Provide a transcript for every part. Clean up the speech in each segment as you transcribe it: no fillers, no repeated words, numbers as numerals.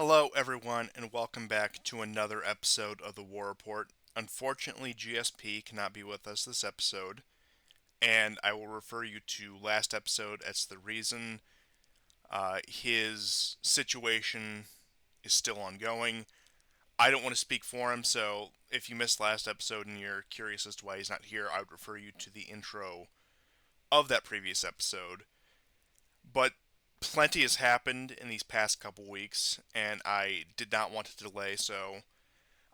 Hello, everyone, and welcome back to another episode of the War Report. Unfortunately, GSP cannot be with us this episode, and I will refer you to last episode as the reason. His situation is still ongoing. I don't want to speak for him, so if you missed last episode and you're curious as to why he's not here, I would refer you to the intro of that previous episode. But plenty has happened in these past couple weeks, and I did not want to delay, so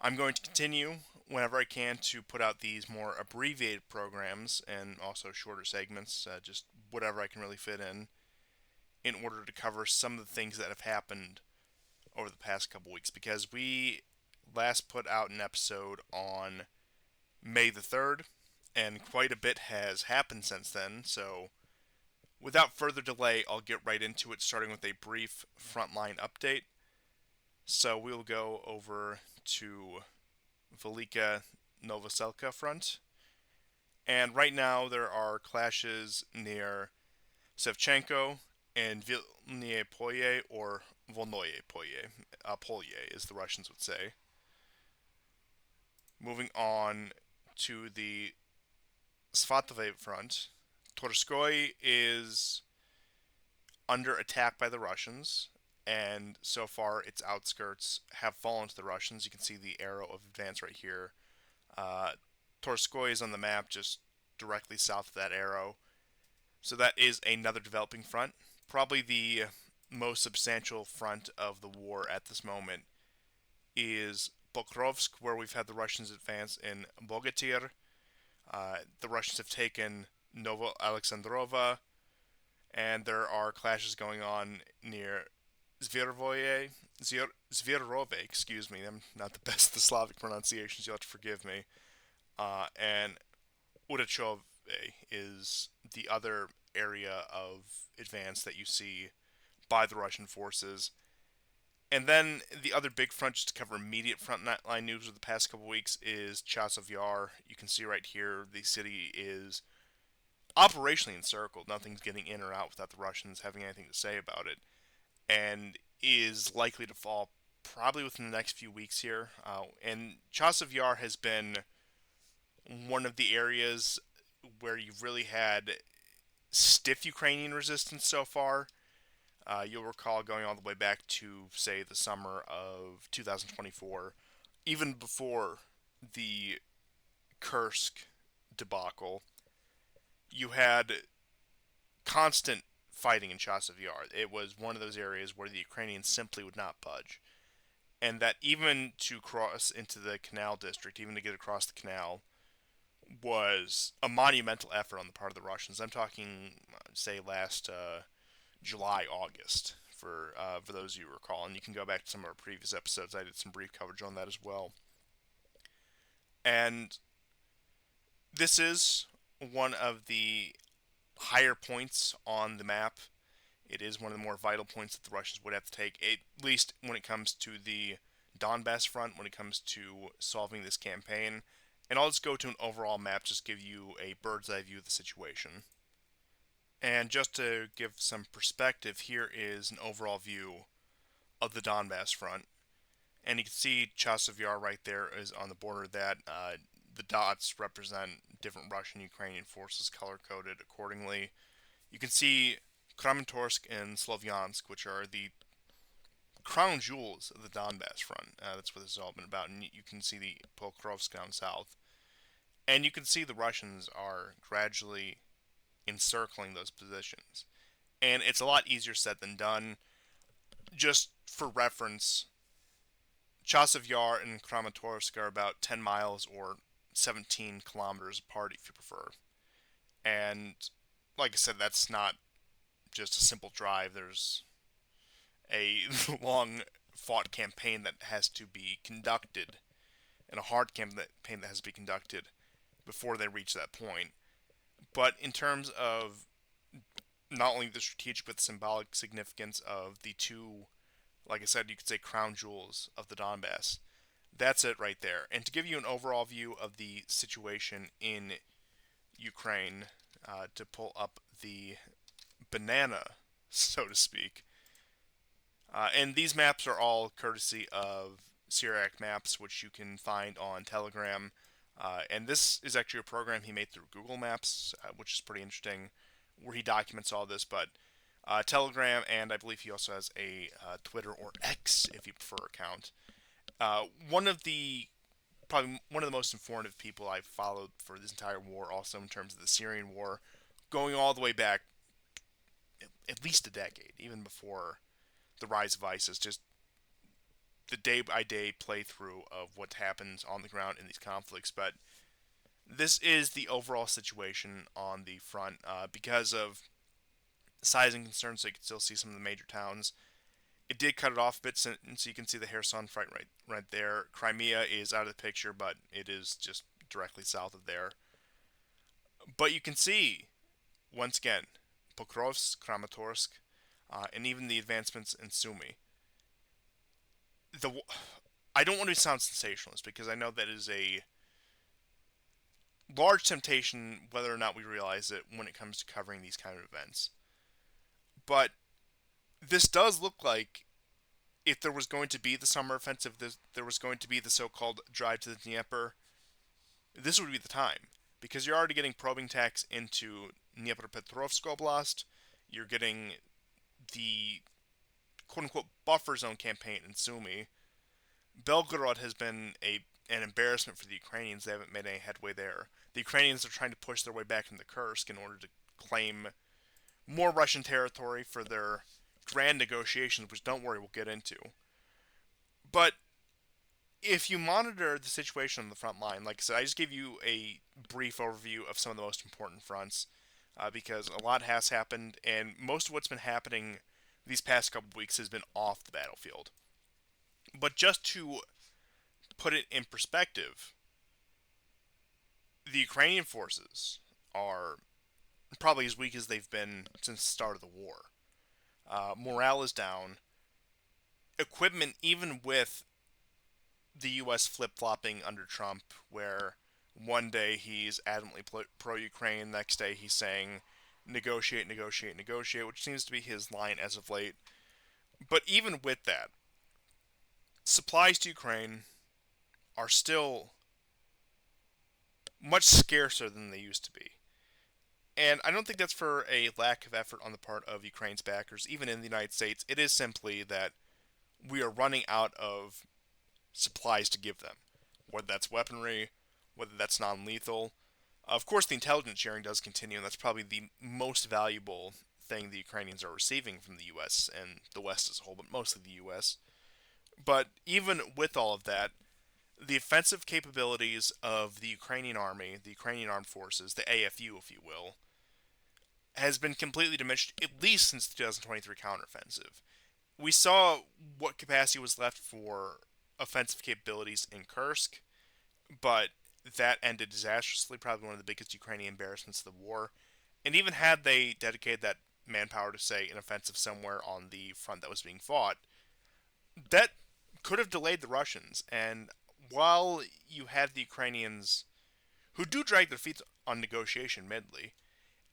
I'm going to continue whenever I can to put out these more abbreviated programs and also shorter segments, just whatever I can really fit in order to cover some of the things that have happened over the past couple weeks. Because we last put out an episode on May the 3rd, and quite a bit has happened since then, so without further delay, I'll get right into it, starting with a brief frontline update. So we'll go over to Velika Novoselka front. And right now there are clashes near Sevchenko and Vilnie Polye, or Volnoye Polye. Polye, as the Russians would say. Moving on to the Svatove front, Torskoy is under attack by the Russians, and so far its outskirts have fallen to the Russians. You can see the arrow of advance right here. Uh, Torskoy is on the map just directly south of that arrow. So that is another developing front. Probably the most substantial front of the war at this moment is Pokrovsk, where we've had the Russians advance in Bogatyr. The Russians have taken Novo Alexandrova, and there are clashes going on near Zvirovoye, Zvirove, excuse me, I'm not the best at the Slavic pronunciations, you'll have to forgive me. And Udachove is the other area of advance that you see by the Russian forces. And then the other big front, just to cover immediate front line news of the past couple weeks, is Chasov Yar. You can see right here the city is operationally encircled. Nothing's getting in or out without the Russians having anything to say about it, and is likely to fall probably within the next few weeks here. And Chasov Yar has been one of the areas where you've really had stiff Ukrainian resistance so far. You'll recall going all the way back to, say, the summer of 2024, even before the Kursk debacle, you had constant fighting in Chasov Yar. It was one of those areas where the Ukrainians simply would not budge. And that even to cross into the canal district, even to get across the canal, was a monumental effort on the part of the Russians. I'm talking, say, last July, August, for those of you who recall. And you can go back to some of our previous episodes. I did some brief coverage on that as well. And this is one of the higher points on the map. It is one of the more vital points that the Russians would have to take, at least when it comes to the Donbass front, when it comes to solving this campaign. And I'll just go to an overall map, just give you a bird's eye view of the situation. And just to give some perspective, here is an overall view of the Donbass front. And you can see Chasov Yar right there is on the border of that. The dots represent different Russian-Ukrainian forces color-coded accordingly. You can see Kramatorsk and Slovyansk, which are the crown jewels of the Donbass front. That's what this has all been about. And you can see the Pokrovsk down south. And you can see the Russians are gradually encircling those positions. And it's a lot easier said than done. Just for reference, Chasov Yar and Kramatorsk are about 10 miles or 17 kilometers apart, if you prefer. And like I said, that's not just a simple drive. There's a long fought campaign that has to be conducted, and a hard campaign that has to be conducted before they reach that point. But in terms of not only the strategic but the symbolic significance of the two, like I said, you could say crown jewels of the Donbass, that's it right there. And to give you an overall view of the situation in Ukraine, to pull up the banana, so to speak, And these maps are all courtesy of Syriac Maps, which you can find on Telegram. And this is actually a program he made through Google Maps, which is pretty interesting, where he documents all this. But Telegram, and I believe he also has a Twitter or X, if you prefer, account. One of the Probably one of the most informative people I've followed for this entire war, also in terms of the Syrian war, going all the way back at least a decade, even before the rise of ISIS. Just the day by day playthrough of what happens on the ground in these conflicts. But this is the overall situation on the front because of sizing concerns. So you can still see some of the major towns. It did cut it off a bit, so you can see the Kherson fight right there. Crimea is out of the picture, but it is just directly south of there. But you can see once again Pokrovsk, Kramatorsk, and even the advancements in Sumy. The I don't want to sound sensationalist because I know that is a large temptation, whether or not we realize it, when it comes to covering these kind of events. But this does look like if there was going to be the summer offensive, there was going to be the so-called drive to the Dnieper, this would be the time. Because you're already getting probing attacks into Dnipropetrovsk Oblast, you're getting the quote-unquote buffer zone campaign in Sumy. Belgorod has been an embarrassment for the Ukrainians. They haven't made any headway there. The Ukrainians are trying to push their way back into Kursk in order to claim more Russian territory for their grand negotiations, which don't worry, we'll get into. But if you monitor the situation on the front line, like I said, I just gave you a brief overview of some of the most important fronts because a lot has happened, and most of what's been happening these past couple weeks has been off the battlefield. But just to put it in perspective, the Ukrainian forces are probably as weak as they've been since the start of the war. Morale is down. Equipment, even with the U.S. flip-flopping under Trump, where one day he's adamantly pro-Ukraine, next day he's saying negotiate, negotiate, negotiate, which seems to be his line as of late. But even with that, supplies to Ukraine are still much scarcer than they used to be. And I don't think that's for a lack of effort on the part of Ukraine's backers, even in the United States. It is simply that we are running out of supplies to give them, whether that's weaponry, whether that's non lethal. Of course, the intelligence sharing does continue, and that's probably the most valuable thing the Ukrainians are receiving from the U.S. and the West as a whole, but mostly the U.S. But even with all of that, the offensive capabilities of the Ukrainian army, the Ukrainian armed forces, the AFU, if you will, has been completely diminished, at least since the 2023 counteroffensive. We saw what capacity was left for offensive capabilities in Kursk, but that ended disastrously, probably one of the biggest Ukrainian embarrassments of the war. And even had they dedicated that manpower to, say, an offensive somewhere on the front that was being fought, that could have delayed the Russians. And while you had the Ukrainians, who do drag their feet on negotiation, admittedly,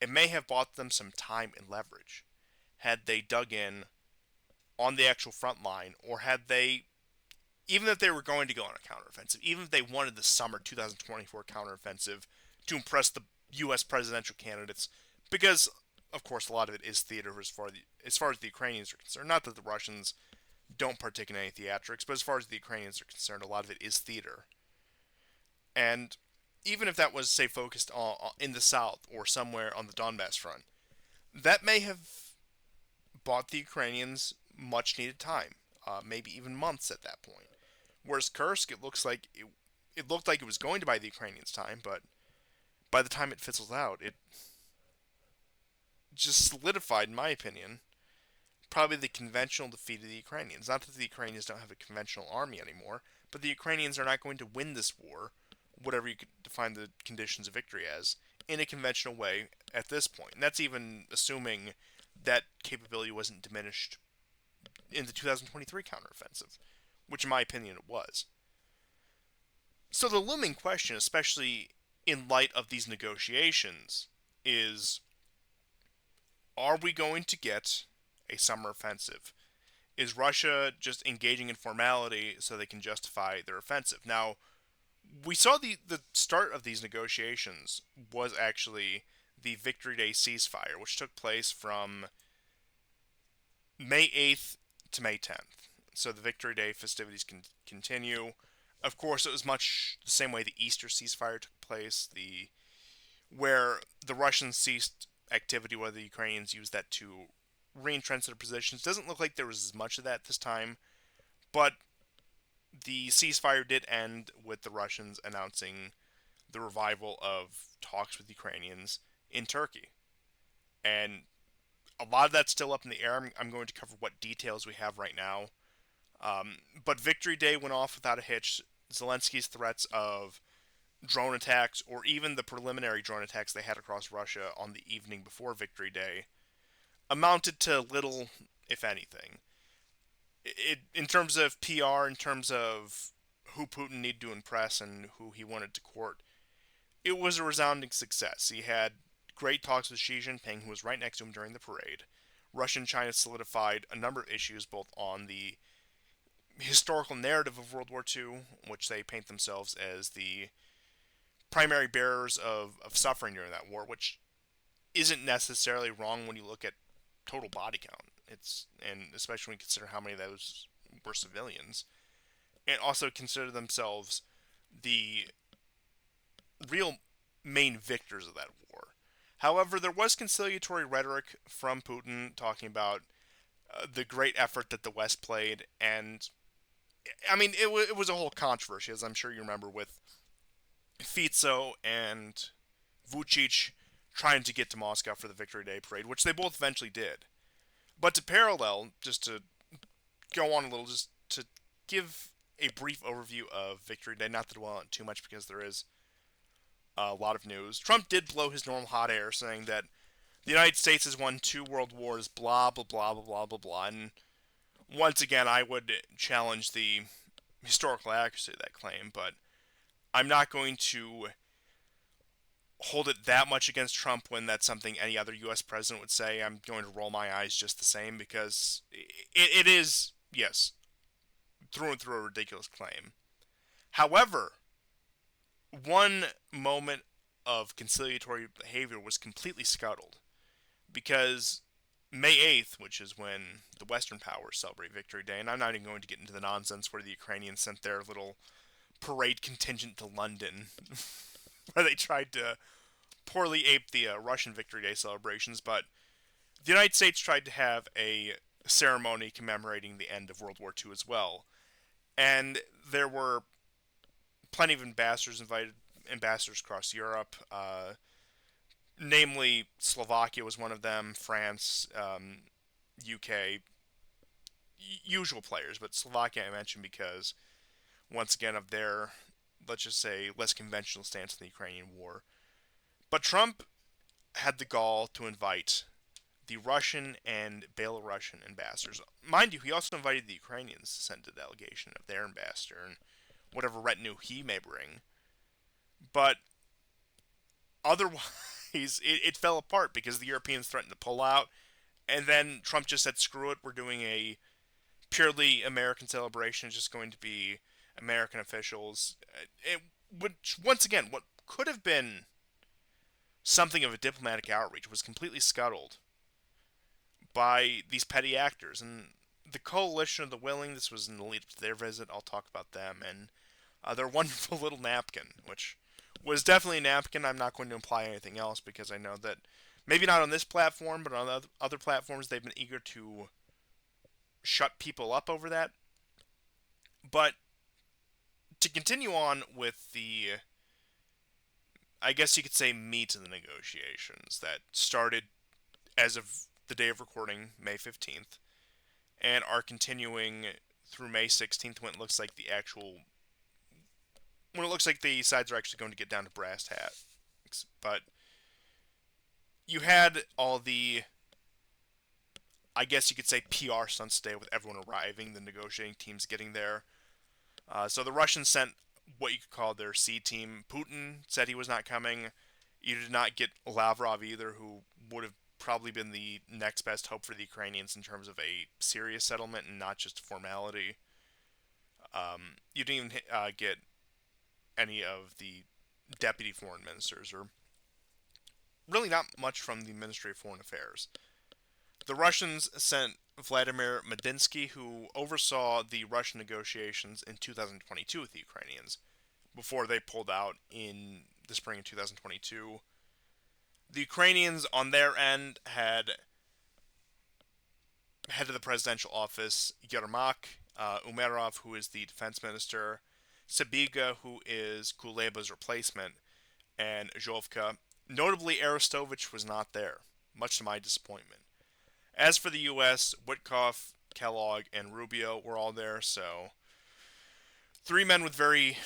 it may have bought them some time and leverage had they dug in on the actual front line, or had they, even if they were going to go on a counteroffensive, even if they wanted the summer 2024 counteroffensive to impress the U.S. presidential candidates, because, of course, a lot of it is theater as far as the Ukrainians are concerned. Not that the Russians don't partake in any theatrics, but as far as the Ukrainians are concerned, a lot of it is theater. And even if that was, say, focused in the south or somewhere on the Donbass front, that may have bought the Ukrainians much needed time, maybe even months at that point. Whereas Kursk, it looked like it was going to buy the Ukrainians time, but by the time it fizzled out, it just solidified, in my opinion, probably the conventional defeat of the Ukrainians. Not that the Ukrainians don't have a conventional army anymore, but the Ukrainians are not going to win this war, whatever you could define the conditions of victory as, in a conventional way at this point. And that's even assuming that capability wasn't diminished in the 2023 counteroffensive, which in my opinion it was. So the looming question, especially in light of these negotiations, is, are we going to get a summer offensive? is Russia just engaging in formality so they can justify their offensive? Now, we saw the start of these negotiations was actually the Victory Day ceasefire, which took place from May 8th to May 10th. So the Victory Day festivities can continue. Of course, it was much the same way the Easter ceasefire took place, where the Russians ceased activity, while the Ukrainians used that to re-entrench their positions. Doesn't look like there was as much of that this time, but the ceasefire did end with the Russians announcing the revival of talks with Ukrainians in Turkey. And a lot of that's still up in the air. I'm going to cover what details we have right now. But Victory Day went off without a hitch. Zelensky's threats of drone attacks, or even the preliminary drone attacks they had across Russia on the evening before Victory Day, amounted to little, if anything. In terms of PR, in terms of who Putin needed to impress and who he wanted to court, it was a resounding success. He had great talks with Xi Jinping, who was right next to him during the parade. Russia and China solidified a number of issues, both on the historical narrative of World War II, which they paint themselves as the primary bearers of suffering during that war, which isn't necessarily wrong when you look at total body count. And especially when you consider how many of those were civilians, and also consider themselves the real main victors of that war. However, there was conciliatory rhetoric from Putin talking about the great effort that the West played, and I mean, it was a whole controversy, as I'm sure you remember, with Fico and Vucic trying to get to Moscow for the Victory Day parade, which they both eventually did. But to parallel, just to go on a little, just to give a brief overview of Victory Day, not to dwell on it too much because there is a lot of news. Trump did blow his normal hot air, saying that the United States has won 2 world wars, blah, blah, blah, blah, blah, blah, blah. And once again, I would challenge the historical accuracy of that claim, but I'm not going to hold it that much against Trump when that's something any other U.S. president would say. I'm going to roll my eyes just the same because it is, yes, through and through a ridiculous claim. However, one moment of conciliatory behavior was completely scuttled because May 8th, which is when the Western powers celebrate Victory Day, and I'm not even going to get into the nonsense where the Ukrainians sent their little parade contingent to London, where they tried to poorly ape the Russian Victory Day celebrations, but the United States tried to have a ceremony commemorating the end of World War II as well. And there were plenty of ambassadors invited, ambassadors across Europe, namely Slovakia was one of them, France, UK, usual players, but Slovakia I mentioned because, once again, of their, let's just say, less conventional stance in the Ukrainian war. But Trump had the gall to invite the Russian and Belarusian ambassadors. Mind you, he also invited the Ukrainians to send a delegation of their ambassador and whatever retinue he may bring. But otherwise, it fell apart because the Europeans threatened to pull out, and then Trump just said, screw it, we're doing a purely American celebration. It's just going to be American officials. Which, once again, what could have been something of a diplomatic outreach was completely scuttled by these petty actors. And the Coalition of the Willing, this was in the lead up to their visit, I'll talk about them, and their wonderful little napkin, which was definitely a napkin. I'm not going to imply anything else because I know that maybe not on this platform, but on other platforms, they've been eager to shut people up over that. But to continue on with the, I guess you could say, meat of the negotiations that started as of the day of recording, May 15th, and are continuing through May 16th when it looks like the sides are actually going to get down to brass tacks. But you had all the, I guess you could say, PR stunts today with everyone arriving, the negotiating teams getting there. So the Russians sent what you could call their C team. Putin said he was not coming. You did not get Lavrov either, who would have probably been the next best hope for the Ukrainians in terms of a serious settlement and not just a formality. You didn't even get any of the deputy foreign ministers, or really not much from the Ministry of Foreign Affairs. The Russians sent Vladimir Medinsky, who oversaw the Russian negotiations in 2022 with the Ukrainians, before they pulled out in the spring of 2022. The Ukrainians, on their end, had head of the presidential office Yermak, Umerov, who is the defense minister, Sabiga, who is Kuleba's replacement, and Zhovka. Notably, Arestovich was not there, much to my disappointment. As for the U.S., Witkoff, Kellogg, and Rubio were all there, so three men with very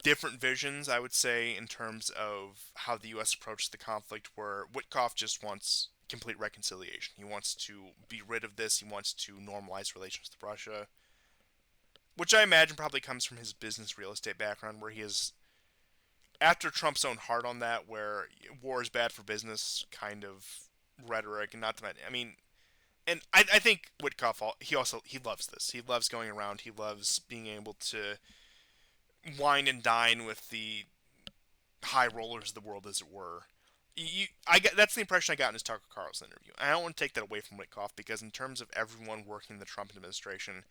different visions, I would say, in terms of how the U.S. approached the conflict, where Witkoff just wants complete reconciliation. He wants to be rid of this. He wants to normalize relations with Russia, which I imagine probably comes from his business real estate background, where he is, after Trump's own heart on that, where war is bad for business kind of rhetoric, and not to mention, I mean, and I think Witkoff, he loves this. He loves going around. He loves being able to wine and dine with the high rollers of the world, as it were. That's the impression I got in his Tucker Carlson interview. I don't want to take that away from Witkoff, because in terms of everyone working in the Trump administration,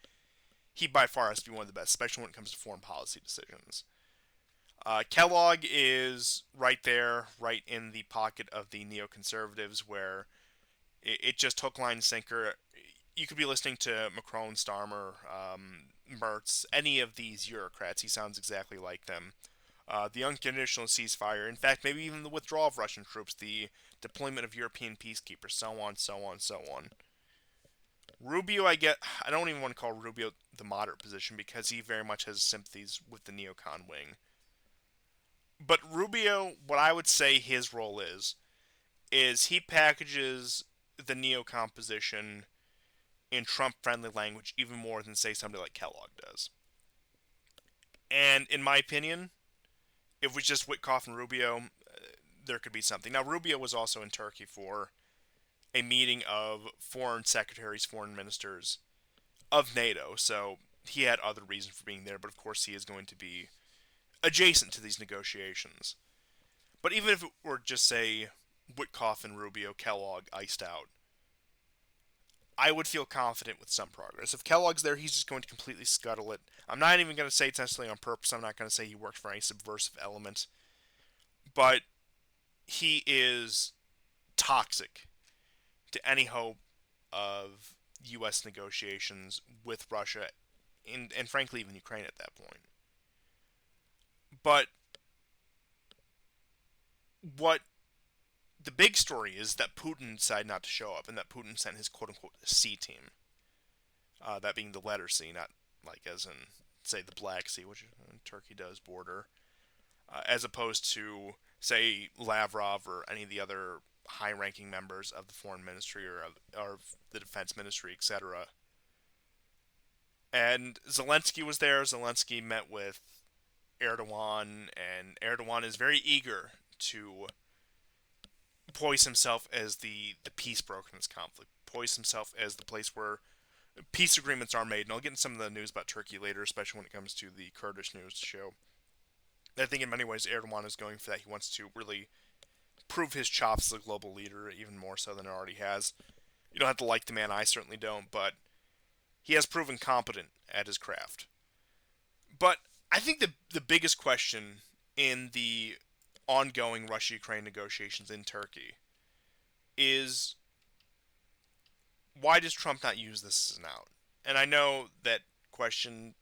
he by far has to be one of the best, especially when it comes to foreign policy decisions. Kellogg is right there, right in the pocket of the neoconservatives, where it just hook, line, and sinker. You could be listening to Macron, Starmer, Mertz, any of these bureaucrats. He sounds exactly like them. The unconditional ceasefire, in fact, maybe even the withdrawal of Russian troops, the deployment of European peacekeepers, so on, so on, so on. Rubio, I don't even want to call Rubio the moderate position, because he very much has sympathies with the neocon wing. But Rubio, what I would say his role is he packages the neocon position in Trump-friendly language even more than, say, somebody like Kellogg does. And in my opinion, if it was just Witkoff and Rubio, there could be something. Now, Rubio was also in Turkey for a meeting of foreign secretaries, foreign ministers of NATO, so he had other reasons for being there, but of course he is going to be adjacent to these negotiations. But even if it were just, say, Witkoff and Rubio, Kellogg iced out, I would feel confident with some progress. If Kellogg's there, he's just going to completely scuttle it. I'm not even going to say it's necessarily on purpose. I'm not going to say he worked for any subversive element. But he is toxic to any hope of U.S. negotiations with Russia, and frankly even Ukraine at that point. But what the big story is that Putin decided not to show up, and that Putin sent his quote-unquote C team. That being the letter C, not like as in, say, the Black Sea, which Turkey does border, as opposed to, say, Lavrov or any of the other high-ranking members of the foreign ministry or the defense ministry, etc. And Zelensky was there. Zelensky met with Erdogan, and Erdogan is very eager to poise himself as the peace broker in this conflict, poise himself as the place where peace agreements are made. And I'll get into some of the news about Turkey later, especially when it comes to the Kurdish news show. I think in many ways Erdogan is going for that. He wants to really prove his chops as a global leader, even more so than it already has. You don't have to like the man, I certainly don't, but he has proven competent at his craft. But I think the biggest question in the ongoing Russia-Ukraine negotiations in Turkey is, why does Trump not use this as an out? And I know that question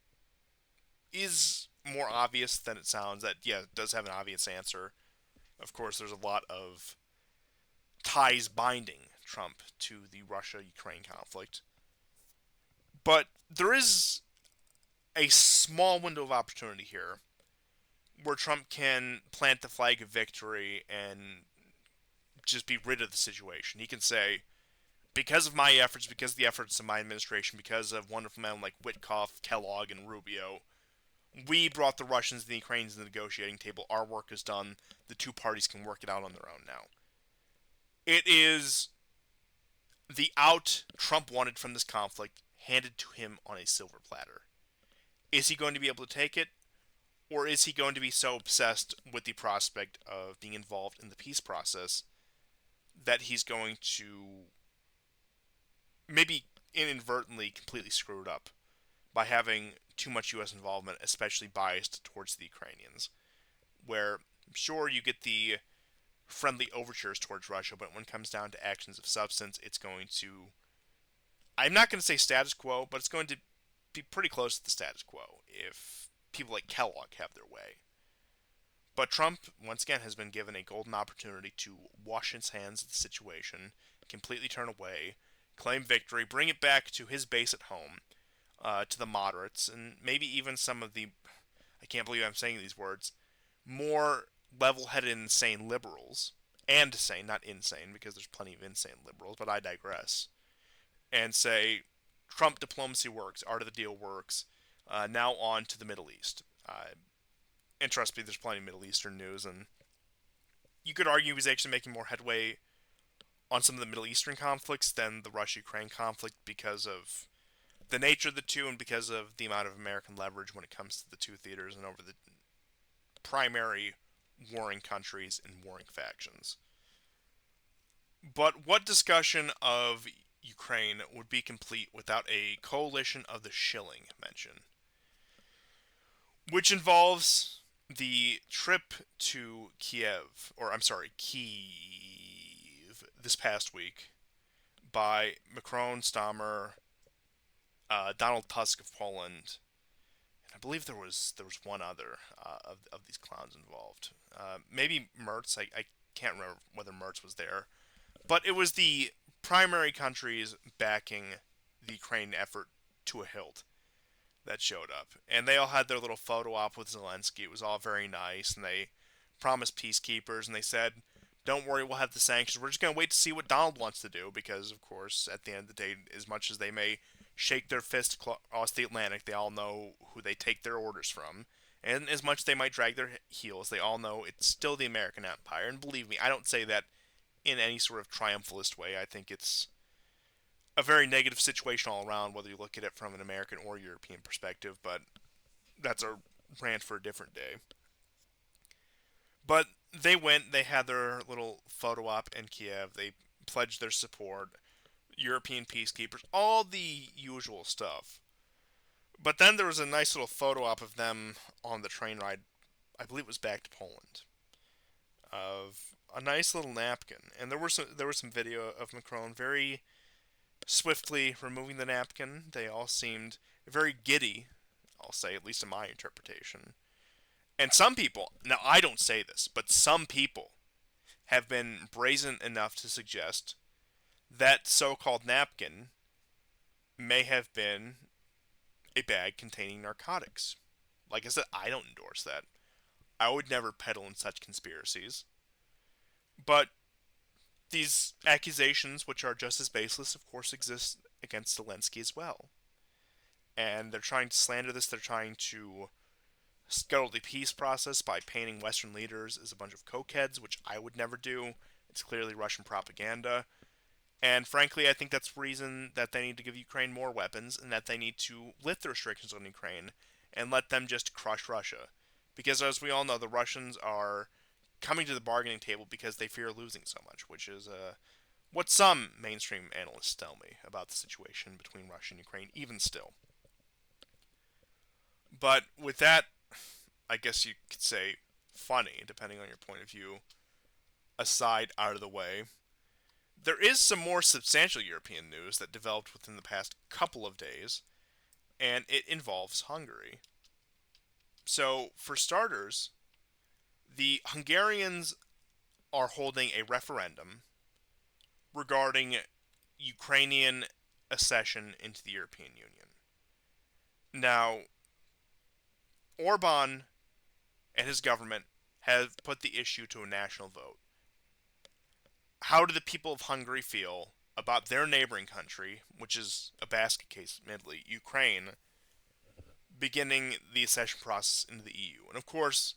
is more obvious than it sounds. That, yeah, it does have an obvious answer. Of course, there's a lot of ties binding Trump to the Russia-Ukraine conflict. But there is a small window of opportunity here where Trump can plant the flag of victory and just be rid of the situation. He can say, because of my efforts, because of the efforts of my administration, because of wonderful men like Witkoff, Kellogg, and Rubio, we brought the Russians and the Ukrainians to the negotiating table. Our work is done. The two parties can work it out on their own now. It is the out Trump wanted from this conflict handed to him on a silver platter. Is he going to be able to take it? Or is he going to be so obsessed with the prospect of being involved in the peace process that he's going to maybe inadvertently completely screw it up by having too much U.S. involvement, especially biased towards the Ukrainians? Where, sure, you get the friendly overtures towards Russia, but when it comes down to actions of substance, it's going to, I'm not going to say status quo, but it's going to be pretty close to the status quo if people like Kellogg have their way. But Trump, once again, has been given a golden opportunity to wash his hands of the situation, completely turn away, claim victory, bring it back to his base at home, to the moderates, and maybe even some of the, I can't believe I'm saying these words, more level-headed, insane liberals, and sane, not insane, because there's plenty of insane liberals, but I digress, and say, Trump diplomacy works, art of the deal works, now on to the Middle East. And trust me, there's plenty of Middle Eastern news, and you could argue he's actually making more headway on some of the Middle Eastern conflicts than the Russia-Ukraine conflict because of the nature of the two and because of the amount of American leverage when it comes to the two theaters and over the primary warring countries and warring factions. But what discussion of Ukraine would be complete without a coalition of the shilling mention, which involves the trip to Kiev this past week by Macron, Stammer, Donald Tusk of Poland, and I believe there was one other of these clowns involved. Maybe Mertz. I can't remember whether Mertz was there, but it was the primary countries backing the Ukraine effort to a hilt that showed up. And they all had their little photo op with Zelensky. It was all very nice, and they promised peacekeepers, and they said, don't worry, we'll have the sanctions. We're just going to wait to see what Donald wants to do, because, of course, at the end of the day, as much as they may shake their fist across the Atlantic, they all know who they take their orders from. And as much as they might drag their heels, they all know it's still the American empire. And believe me, I don't say that in any sort of triumphalist way. I think it's a very negative situation all around, whether you look at it from an American or European perspective, but that's a rant for a different day. But they went, they had their little photo op in Kiev, they pledged their support, European peacekeepers, all the usual stuff. But then there was a nice little photo op of them on the train ride, I believe it was back to Poland, of a nice little napkin. And there was some video of Macron very swiftly removing the napkin. They all seemed very giddy, I'll say, at least in my interpretation. And some people, now I don't say this, but some people have been brazen enough to suggest that so called napkin may have been a bag containing narcotics. Like I said, I don't endorse that. I would never peddle in such conspiracies. But these accusations, which are just as baseless, of course, exist against Zelensky as well. And they're trying to slander this, they're trying to scuttle the peace process by painting Western leaders as a bunch of cokeheads, which I would never do. It's clearly Russian propaganda. And frankly, I think that's the reason that they need to give Ukraine more weapons and that they need to lift the restrictions on Ukraine and let them just crush Russia. Because as we all know, the Russians are coming to the bargaining table because they fear losing so much, which is what some mainstream analysts tell me about the situation between Russia and Ukraine, even still. But with that, I guess you could say funny, depending on your point of view, aside out of the way, there is some more substantial European news that developed within the past couple of days, and it involves Hungary. So, for starters, the Hungarians are holding a referendum regarding Ukrainian accession into the European Union. Now, Orban and his government have put the issue to a national vote. How do the people of Hungary feel about their neighboring country, which is a basket case, admittedly, Ukraine, beginning the accession process into the EU? And of course,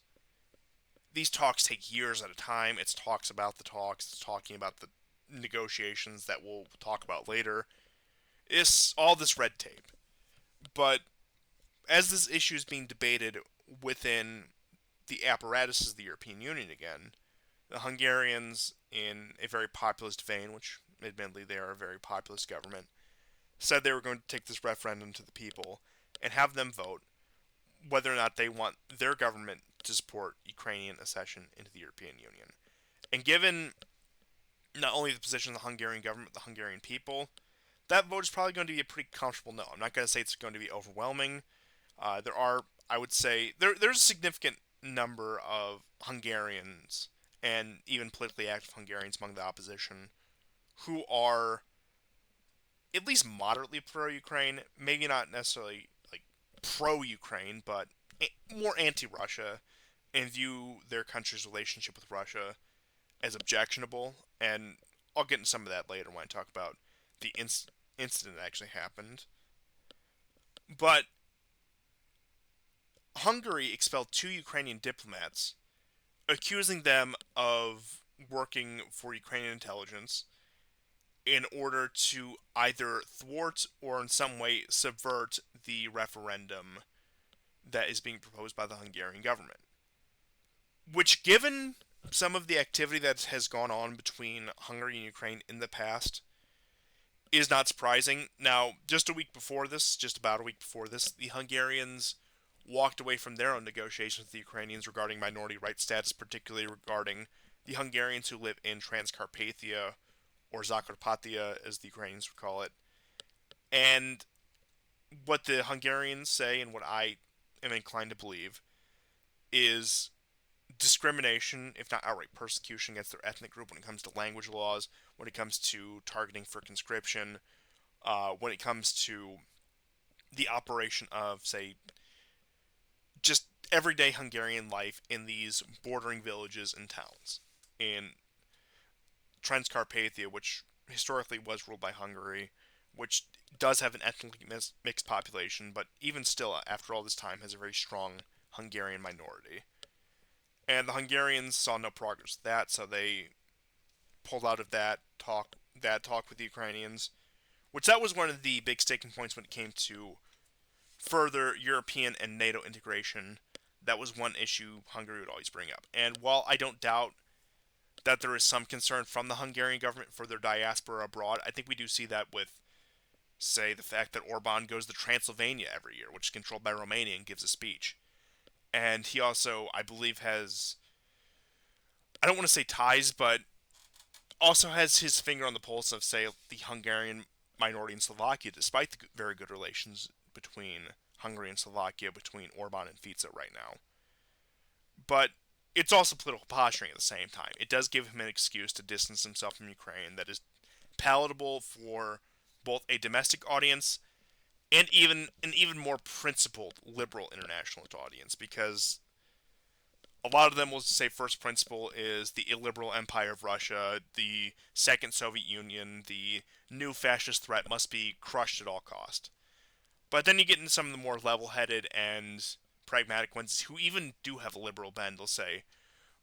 these talks take years at a time. It's talks about the talks. It's talking about the negotiations that we'll talk about later. Is all this red tape. But as this issue is being debated within the apparatuses of the European Union again, the Hungarians, in a very populist vein, which admittedly they are a very populist government, said they were going to take this referendum to the people and have them vote whether or not they want their government to support Ukrainian accession into the European Union. And given not only the position of the Hungarian government, but the Hungarian people, that vote is probably going to be a pretty comfortable no. I'm not going to say it's going to be overwhelming. There are, I would say, there's a significant number of Hungarians and even politically active Hungarians among the opposition who are at least moderately pro-Ukraine, maybe not necessarily like pro-Ukraine, but more anti-Russia, and view their country's relationship with Russia as objectionable. And I'll get into some of that later when I talk about the incident that actually happened. But Hungary expelled 2 Ukrainian diplomats, accusing them of working for Ukrainian intelligence in order to either thwart or in some way subvert the referendum that is being proposed by the Hungarian government. Which, given some of the activity that has gone on between Hungary and Ukraine in the past, is not surprising. Now, just about a week before this, the Hungarians walked away from their own negotiations with the Ukrainians regarding minority rights status, particularly regarding the Hungarians who live in Transcarpathia, or Zakarpattia, as the Ukrainians would call it. And what the Hungarians say, and what I am inclined to believe, is discrimination, if not outright persecution, against their ethnic group when it comes to language laws, when it comes to targeting for conscription, when it comes to the operation of, say, just everyday Hungarian life in these bordering villages and towns. In Transcarpathia, which historically was ruled by Hungary, which does have an ethnically mixed population, but even still, after all this time, has a very strong Hungarian minority. And the Hungarians saw no progress with that, so they pulled out of that talk with the Ukrainians, which that was one of the big sticking points when it came to further European and NATO integration. That was one issue Hungary would always bring up. And while I don't doubt that there is some concern from the Hungarian government for their diaspora abroad, I think we do see that with, say, the fact that Orban goes to Transylvania every year, which is controlled by Romania, and gives a speech. And he also, I believe, has, I don't want to say ties, but also has his finger on the pulse of, say, the Hungarian minority in Slovakia, despite the very good relations between Hungary and Slovakia, between Orban and Fico right now. But it's also political posturing at the same time. It does give him an excuse to distance himself from Ukraine that is palatable for both a domestic audience and even an even more principled liberal internationalist audience, because a lot of them will say first principle is the illiberal empire of Russia, the second Soviet Union, the new fascist threat must be crushed at all cost. But then you get into some of the more level-headed and pragmatic ones who even do have a liberal bend. They'll say,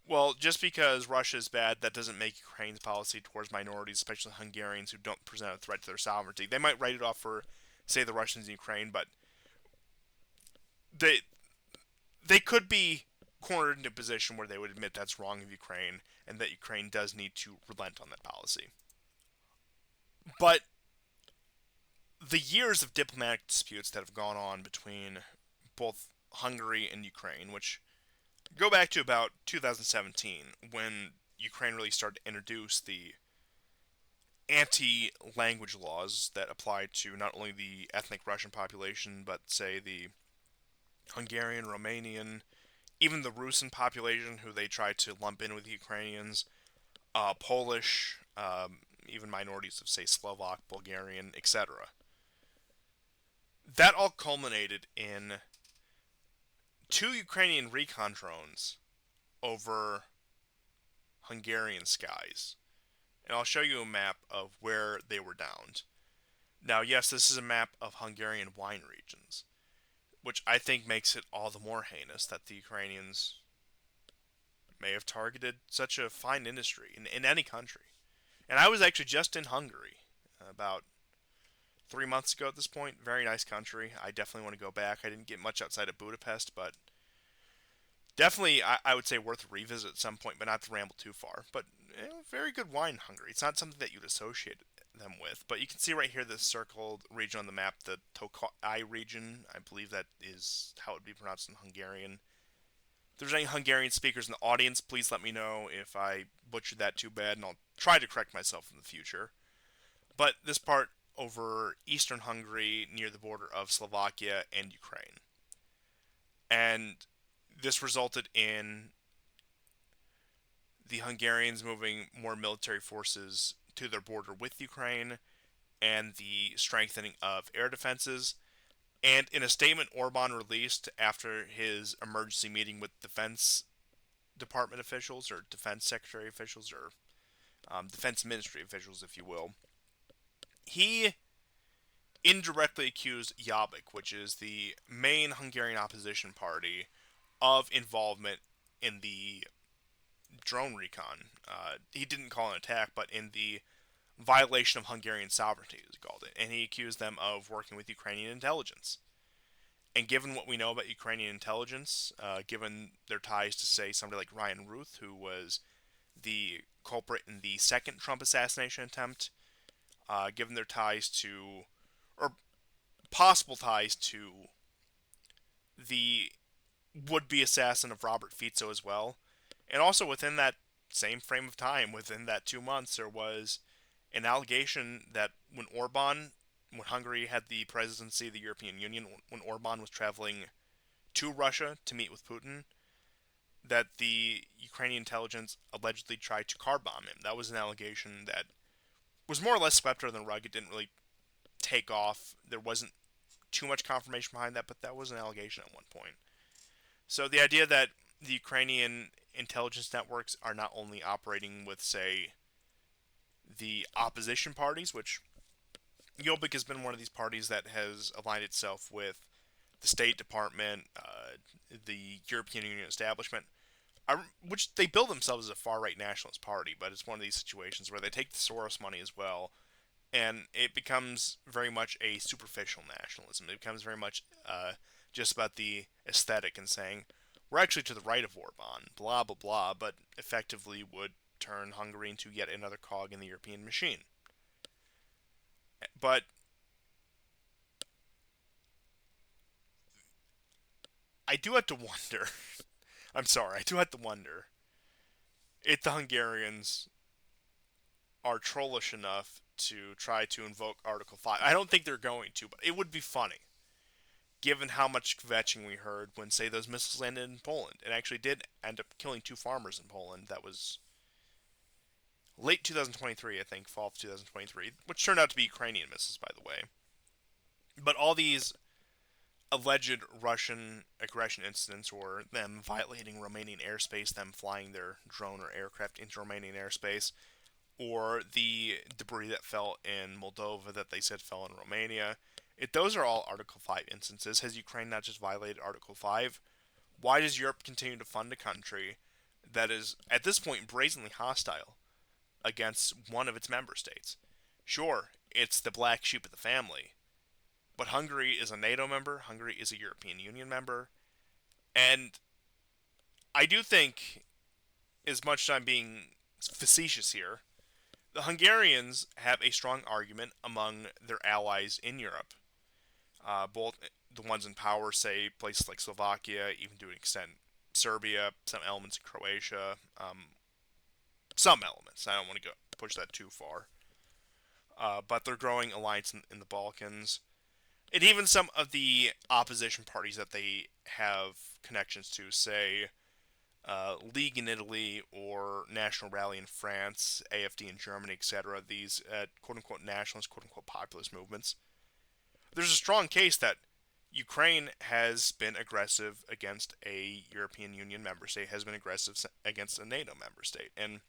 well, just because Russia is bad, that doesn't make Ukraine's policy towards minorities, especially Hungarians who don't present a threat to their sovereignty. They might write it off for, say, the Russians in Ukraine, but they they could be cornered into a position where they would admit that's wrong of Ukraine and that Ukraine does need to relent on that policy. But the years of diplomatic disputes that have gone on between both Hungary and Ukraine, which go back to about 2017, when Ukraine really started to introduce the anti-language laws that apply to not only the ethnic Russian population, but, say, the Hungarian, Romanian, even the Rusin population, who they tried to lump in with the Ukrainians, Polish, even minorities of, say, Slovak, Bulgarian, etc. That all culminated in 2 Ukrainian recon drones over Hungarian skies. And I'll show you a map of where they were downed. Now, yes, this is a map of Hungarian wine regions, which I think makes it all the more heinous that the Ukrainians may have targeted such a fine industry in any country. And I was actually just in Hungary about 3 months ago at this point. Very nice country. I definitely want to go back. I didn't get much outside of Budapest, but definitely I would say worth a revisit at some point, but not to ramble too far. But very good wine in Hungary. It's not something that you'd associate them with, but you can see right here the circled region on the map, the Tokai region. I believe that is how it would be pronounced in Hungarian. If there's any Hungarian speakers in the audience, please let me know if I butchered that too bad, and I'll try to correct myself in the future. But this part over eastern Hungary near the border of Slovakia and Ukraine. And this resulted in the Hungarians moving more military forces to their border with Ukraine and the strengthening of air defenses. And in a statement Orban released after his emergency meeting with Defense Department officials, or Defense Secretary officials, or Defense Ministry officials, if you will, he indirectly accused Jobbik, which is the main Hungarian opposition party, of involvement in the drone recon. He didn't call it an attack, but in the violation of Hungarian sovereignty, as he called it. And he accused them of working with Ukrainian intelligence. And given what we know about Ukrainian intelligence, given their ties to, say, somebody like Ryan Ruth, who was the culprit in the second Trump assassination attempt, given their ties to, or possible ties to, the would-be assassin of Robert Fico as well. And also within that same frame of time, within that 2 months, there was an allegation that when Hungary had the presidency of the European Union, when Orban was traveling to Russia to meet with Putin, that the Ukrainian intelligence allegedly tried to car bomb him. That was an allegation that was more or less swept under the rug. It didn't really take off. There wasn't too much confirmation behind that, but that was an allegation at one point. So the idea that the Ukrainian intelligence networks are not only operating with, say, the opposition parties, which Jobbik has been one of these parties that has aligned itself with the State Department, the European Union establishment, which they bill themselves as a far-right nationalist party, but it's one of these situations where they take the Soros money as well, and it becomes very much a superficial nationalism. It becomes very much just about the aesthetic and saying, we're actually to the right of Orban, blah, blah, blah, but effectively would turn Hungary into yet another cog in the European machine. But I do have to wonder, I'm sorry, I do have to wonder if the Hungarians are trollish enough to try to invoke Article 5. I don't think they're going to, but it would be funny, given how much kvetching we heard when, say, those missiles landed in Poland. It actually did end up killing 2 farmers in Poland. That was late 2023, I think, fall of 2023, which turned out to be Ukrainian missiles, by the way. But all these alleged Russian aggression incidents, or them violating Romanian airspace, them flying their drone or aircraft into Romanian airspace, or the debris that fell in Moldova that they said fell in Romania, if those are all Article 5 instances, has Ukraine not just violated Article 5? Why does Europe continue to fund a country that is, at this point, brazenly hostile against one of its member states? Sure, it's the black sheep of the family, but Hungary is a NATO member, Hungary is a European Union member, and I do think, as much as I'm being facetious here, the Hungarians have a strong argument among their allies in Europe. Both the ones in power, say places like Slovakia, even to an extent Serbia, some elements in Croatia, some elements. I don't want to go push that too far. But their growing alliance in the Balkans, and even some of the opposition parties that they have connections to, say League in Italy or National Rally in France, AFD in Germany, etc. These quote-unquote nationalist, quote-unquote populist movements. There's a strong case that Ukraine has been aggressive against a European Union member state, has been aggressive against a NATO member state. And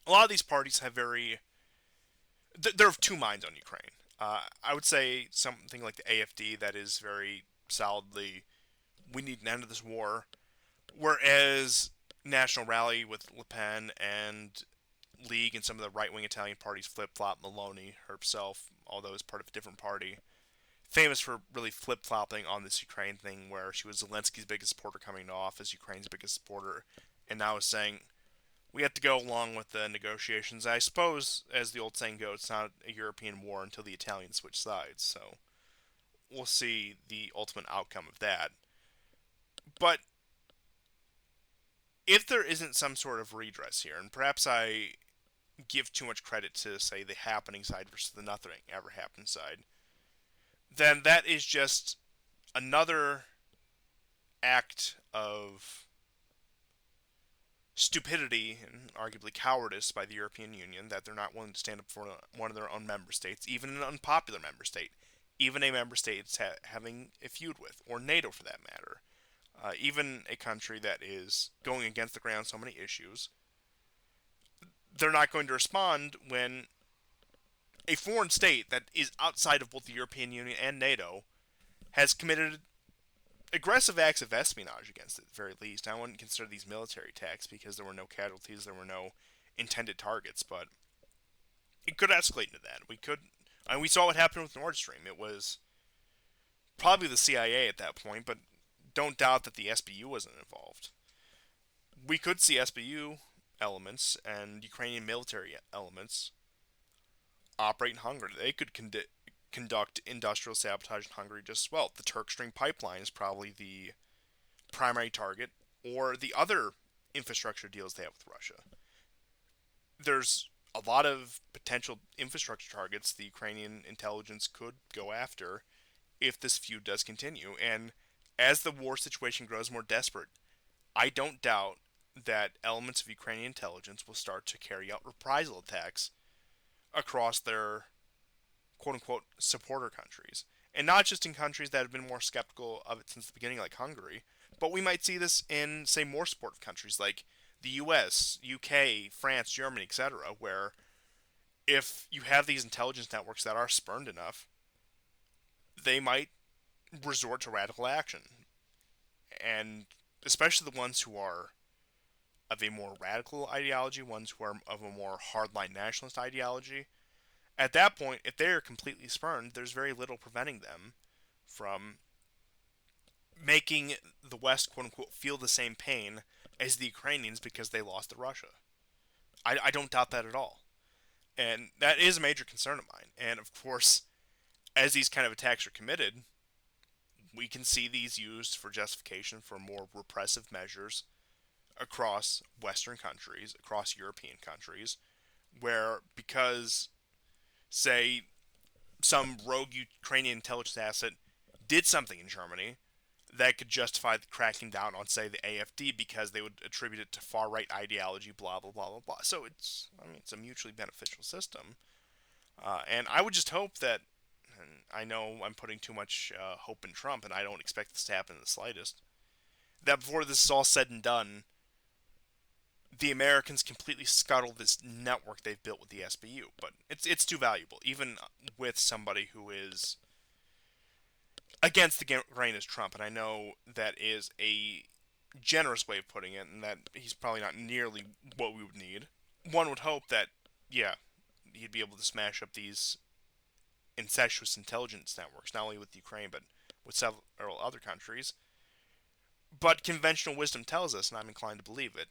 a lot of these parties have they're of two minds on Ukraine. I would say something like the AFD that is very solidly, we need an end to this war. Whereas National Rally with Le Pen and League and some of the right-wing Italian parties flip-flop. Meloni herself, although as part of a different party, famous for really flip-flopping on this Ukraine thing, where she was Zelensky's biggest supporter coming into office, Ukraine's biggest supporter, and now is saying we have to go along with the negotiations. I suppose, as the old saying goes, it's not a European war until the Italians switch sides. So we'll see the ultimate outcome of that. But if there isn't some sort of redress here, and perhaps I give too much credit to, say, the happening side versus the nothing ever happened side, then that is just another act of stupidity and arguably cowardice by the European Union that they're not willing to stand up for one of their own member states, even an unpopular member state, even a member state it's having a feud with, or NATO for that matter. Even a country that is going against the grain on so many issues, they're not going to respond when a foreign state that is outside of both the European Union and NATO has committed aggressive acts of espionage against it, at the very least. I wouldn't consider these military attacks because there were no casualties, there were no intended targets, but it could escalate into that. We saw what happened with Nord Stream. It was probably the CIA at that point, but don't doubt that the SBU wasn't involved. We could see SBU elements and Ukrainian military elements operate in Hungary. They could conduct industrial sabotage in Hungary just as well. The Turk Stream pipeline is probably the primary target, or the other infrastructure deals they have with Russia. There's a lot of potential infrastructure targets the Ukrainian intelligence could go after if this feud does continue. And as the war situation grows more desperate, I don't doubt that elements of Ukrainian intelligence will start to carry out reprisal attacks across their quote-unquote supporter countries. And not just in countries that have been more skeptical of it since the beginning, like Hungary, but we might see this in, say, more supportive countries like the US, UK, France, Germany, etc., where if you have these intelligence networks that are spurned enough, they might resort to radical action. And especially the ones who are of a more radical ideology, ones who are of a more hardline nationalist ideology, at that point, if they are completely spurned, there's very little preventing them from making the West, quote unquote, feel the same pain as the Ukrainians because they lost to Russia. I don't doubt that at all. And that is a major concern of mine. And of course, as these kind of attacks are committed, we can see these used for justification for more repressive measures across Western countries, across European countries, where because, say, some rogue Ukrainian intelligence asset did something in Germany that could justify cracking down on, say, the AfD because they would attribute it to far-right ideology, blah, blah, blah, blah, blah. So it's a mutually beneficial system. And I would just hope that, and I know I'm putting too much hope in Trump, and I don't expect this to happen in the slightest, that before this is all said and done, the Americans completely scuttle this network they've built with the SBU. But it's too valuable, even with somebody who is against the grain as Trump. And I know that is a generous way of putting it, and that he's probably not nearly what we would need. One would hope that, yeah, he'd be able to smash up these incestuous intelligence networks, not only with Ukraine, but with several other countries. But conventional wisdom tells us, and I'm inclined to believe it,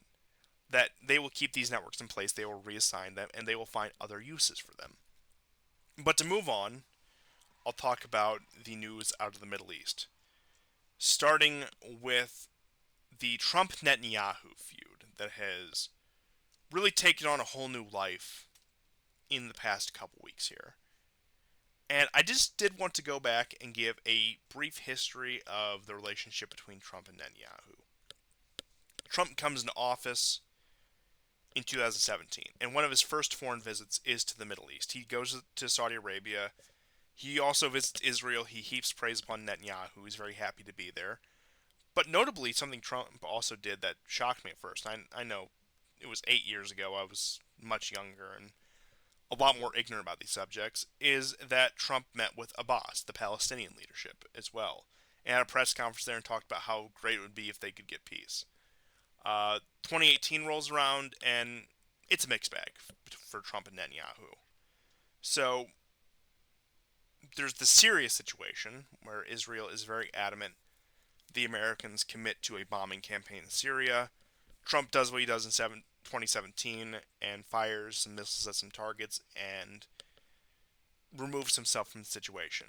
that they will keep these networks in place, they will reassign them, and they will find other uses for them. But to move on, I'll talk about the news out of the Middle East. Starting with the Trump-Netanyahu feud that has really taken on a whole new life in the past couple weeks here. And I just did want to go back and give a brief history of the relationship between Trump and Netanyahu. Trump comes into office in 2017, and one of his first foreign visits is to the Middle East. He goes to Saudi Arabia. He also visits Israel. He heaps praise upon Netanyahu. He's very happy to be there. But notably, something Trump also did that shocked me at first. I know it was 8 years ago. I was much younger and a lot more ignorant about these subjects, is that Trump met with Abbas, the Palestinian leadership, as well, and had a press conference there and talked about how great it would be if they could get peace. 2018 rolls around, and it's a mixed bag for Trump and Netanyahu. So there's the Syria situation where Israel is very adamant the Americans commit to a bombing campaign in Syria. Trump does what he does in 2017 and fires some missiles at some targets and removes himself from the situation,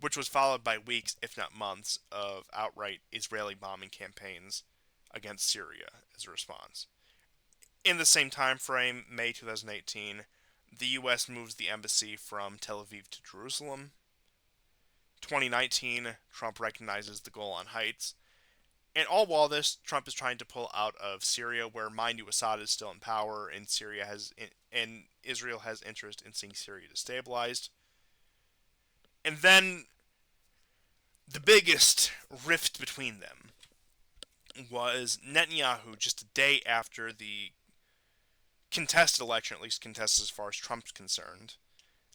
which was followed by weeks, if not months, of outright Israeli bombing campaigns against Syria as a response. In the same time frame, May 2018, the U.S. moves the embassy from Tel Aviv to Jerusalem. 2019, Trump recognizes the Golan Heights. And all while this, Trump is trying to pull out of Syria, where, mind you, Assad is still in power, and Israel has interest in seeing Syria destabilized. And then the biggest rift between them was Netanyahu, just a day after the contested election, at least contested as far as Trump's concerned,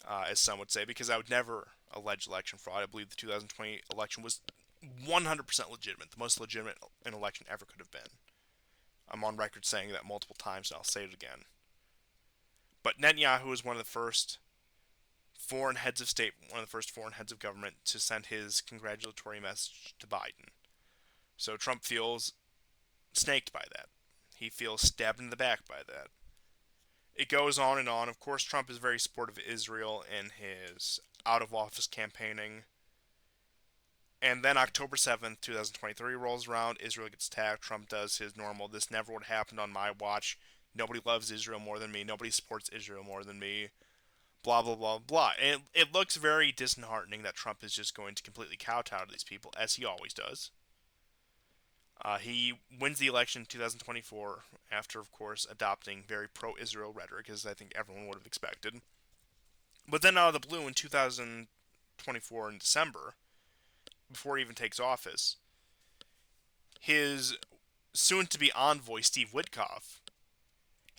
as some would say, because I would never allege election fraud. I believe the 2020 election was 100% legitimate, the most legitimate an election ever could have been. I'm on record saying that multiple times, and I'll say it again. But Netanyahu was one of the first foreign heads of state, one of the first foreign heads of government to send his congratulatory message to Biden. So Trump feels snaked by that. He feels stabbed in the back by that. It goes on and on. Of course, Trump is very supportive of Israel in his out-of-office campaigning. And then October 7th, 2023 rolls around. Israel gets attacked. Trump does his normal, this never would have happened on my watch. Nobody loves Israel more than me. Nobody supports Israel more than me. Blah, blah, blah, blah. And it looks very disheartening that Trump is just going to completely kowtow to these people, as he always does. He wins the election in 2024 after, of course, adopting very pro-Israel rhetoric, as I think everyone would have expected. But then out of the blue in 2024 in December, before he even takes office, his soon-to-be envoy, Steve Witkoff,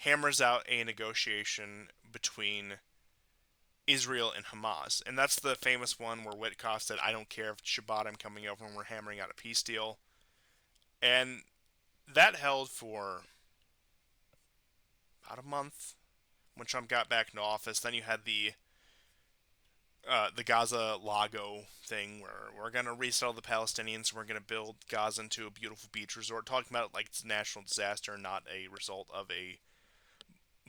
hammers out a negotiation between Israel and Hamas. And that's the famous one where Witkoff said, I don't care if it's Shabbat, I'm coming over and we're hammering out a peace deal. And that held for about a month when Trump got back into office. Then you had the Gaza Lago thing where we're going to resettle the Palestinians, we're going to build Gaza into a beautiful beach resort, talking about it like it's a national disaster, not a result of a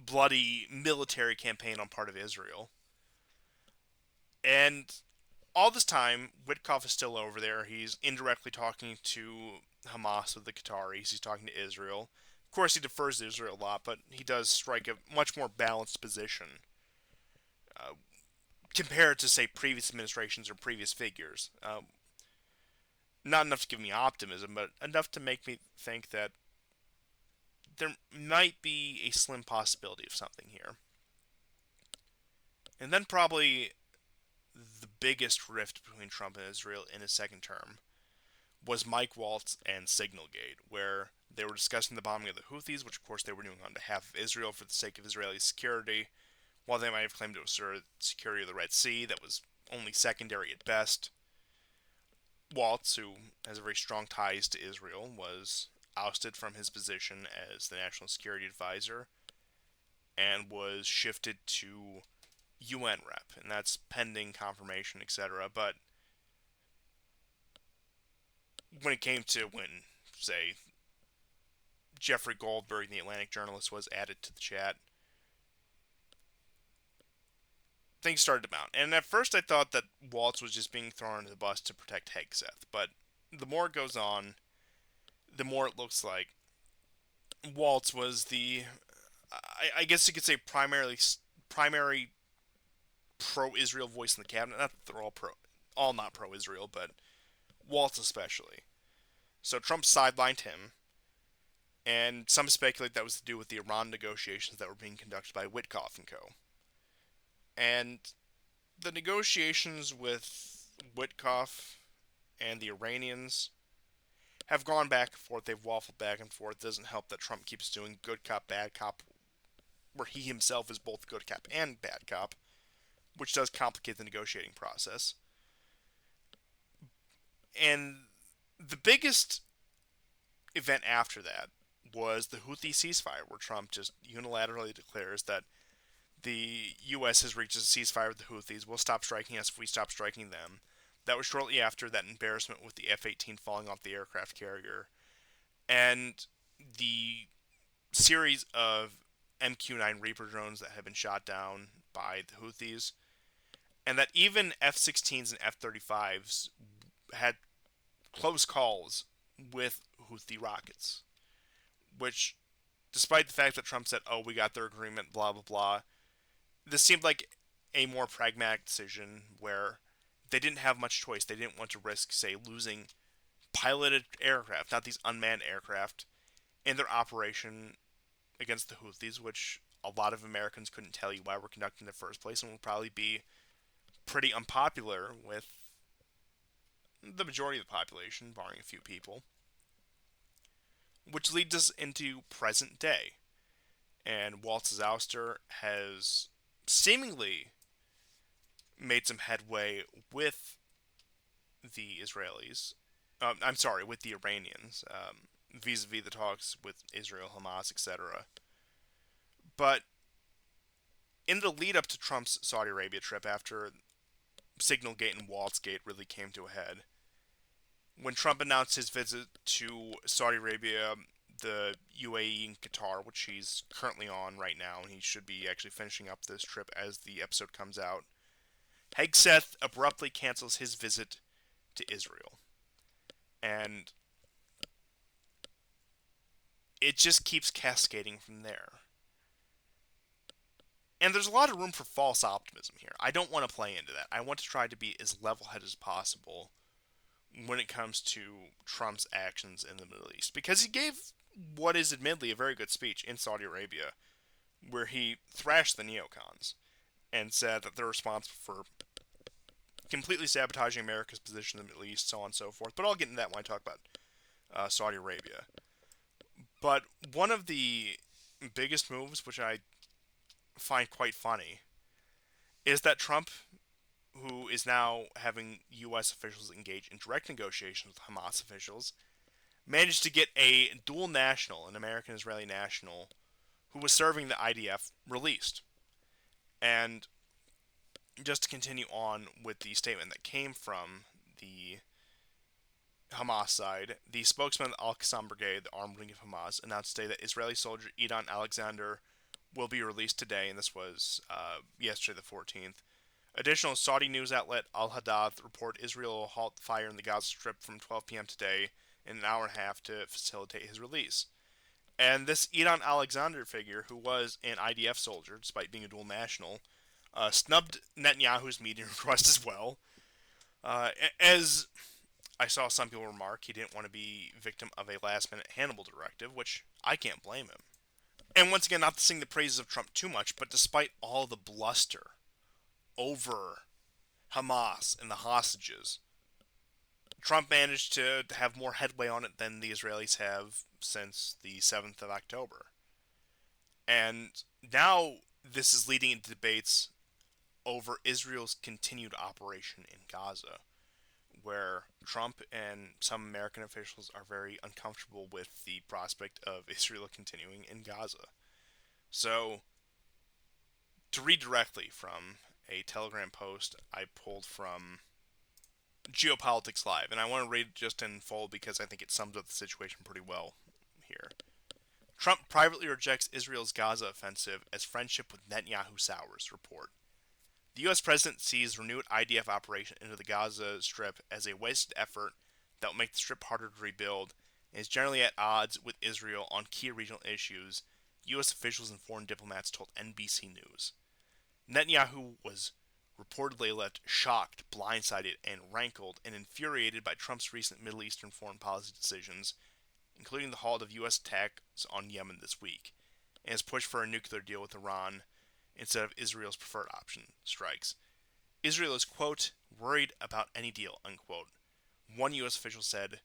bloody military campaign on part of Israel. And all this time, Witkoff is still over there. He's indirectly talking to Hamas with the Qataris. He's talking to Israel. Of course, he defers to Israel a lot, but he does strike a much more balanced position compared to, say, previous administrations or previous figures. Not enough to give me optimism, but enough to make me think that there might be a slim possibility of something here. And then probably the biggest rift between Trump and Israel in his second term was Mike Waltz and Signalgate, where they were discussing the bombing of the Houthis, which of course they were doing on behalf of Israel for the sake of Israeli security. While they might have claimed to assert security of the Red Sea, that was only secondary at best. Waltz, who has very strong ties to Israel, was ousted from his position as the National Security Advisor and was shifted to UN rep, and that's pending confirmation, etc. But when it came to say, Jeffrey Goldberg, the Atlantic journalist, was added to the chat, things started to mount. And at first I thought that Waltz was just being thrown under the bus to protect Hegseth, but the more it goes on, the more it looks like Waltz was the, I guess you could say, primary pro-Israel voice in the cabinet. Not that they're all not pro-Israel, but Waltz especially. So Trump sidelined him, and some speculate that was to do with the Iran negotiations that were being conducted by Witkoff and co. And the negotiations with Witkoff and the Iranians have gone back and forth. They've waffled back and forth. It doesn't help that Trump keeps doing good cop, bad cop, where he himself is both good cop and bad cop, which does complicate the negotiating process. And the biggest event after that was the Houthi ceasefire, where Trump just unilaterally declares that the U.S. has reached a ceasefire with the Houthis. Will stop striking us if we stop striking them. That was shortly after that embarrassment with the F-18 falling off the aircraft carrier. And the series of MQ-9 Reaper drones that have been shot down by the Houthis. And that even F-16s and F-35s had close calls with Houthi rockets. Which, despite the fact that Trump said, oh, we got their agreement, blah, blah, blah, this seemed like a more pragmatic decision where they didn't have much choice. They didn't want to risk, say, losing piloted aircraft, not these unmanned aircraft, in their operation against the Houthis, which a lot of Americans couldn't tell you why we're conducting in the first place and will probably be pretty unpopular with the majority of the population, barring a few people. Which leads us into present day. And Waltz's ouster has seemingly made some headway with the Israelis. I'm sorry, with the Iranians, vis-a-vis the talks with Israel, Hamas, etc. But in the lead up to Trump's Saudi Arabia trip, after Signalgate and Waltzgate really came to a head, when Trump announced his visit to Saudi Arabia, the UAE, and Qatar, which he's currently on right now, and he should be actually finishing up this trip as the episode comes out, Hegseth abruptly cancels his visit to Israel. And it just keeps cascading from there. And there's a lot of room for false optimism here. I don't want to play into that. I want to try to be as level-headed as possible when it comes to Trump's actions in the Middle East. Because he gave what is admittedly a very good speech in Saudi Arabia, where he thrashed the neocons and said that they're responsible for completely sabotaging America's position in the Middle East, so on and so forth. But I'll get into that when I talk about Saudi Arabia. But one of the biggest moves, which I find quite funny, is that Trump, who is now having U.S. officials engage in direct negotiations with Hamas officials, managed to get a dual national, an American-Israeli national, who was serving the IDF, released. And just to continue on with the statement that came from the Hamas side, the spokesman of the Al-Qassam Brigade, the armed wing of Hamas, announced today that Israeli soldier Idan Alexander will be released today, and this was yesterday the 14th. Additional Saudi news outlet Al-Hadath report Israel will halt fire in the Gaza Strip from 12 p.m. today in an hour and a half to facilitate his release. And this Idan Alexander figure, who was an IDF soldier, despite being a dual national, snubbed Netanyahu's meeting request as well. As I saw some people remark, he didn't want to be victim of a last-minute Hannibal directive, which I can't blame him. And once again, not to sing the praises of Trump too much, but despite all the bluster over Hamas and the hostages, Trump managed to have more headway on it than the Israelis have since the 7th of October. And now this is leading into debates over Israel's continued operation in Gaza, where Trump and some American officials are very uncomfortable with the prospect of Israel continuing in Gaza. So, to read directly from a Telegram post I pulled from Geopolitics Live, and I want to read it just in full because I think it sums up the situation pretty well here. Trump privately rejects Israel's Gaza offensive as friendship with Netanyahu sours, report. The U.S. president sees renewed IDF operation into the Gaza Strip as a wasted effort that will make the Strip harder to rebuild and is generally at odds with Israel on key regional issues, U.S. officials and foreign diplomats told NBC News. Netanyahu was reportedly left shocked, blindsided, and rankled and infuriated by Trump's recent Middle Eastern foreign policy decisions, including the halt of U.S. attacks on Yemen this week, and his push for a nuclear deal with Iran instead of Israel's preferred option, strikes. Israel is, quote, worried about any deal, unquote. One U.S. official said,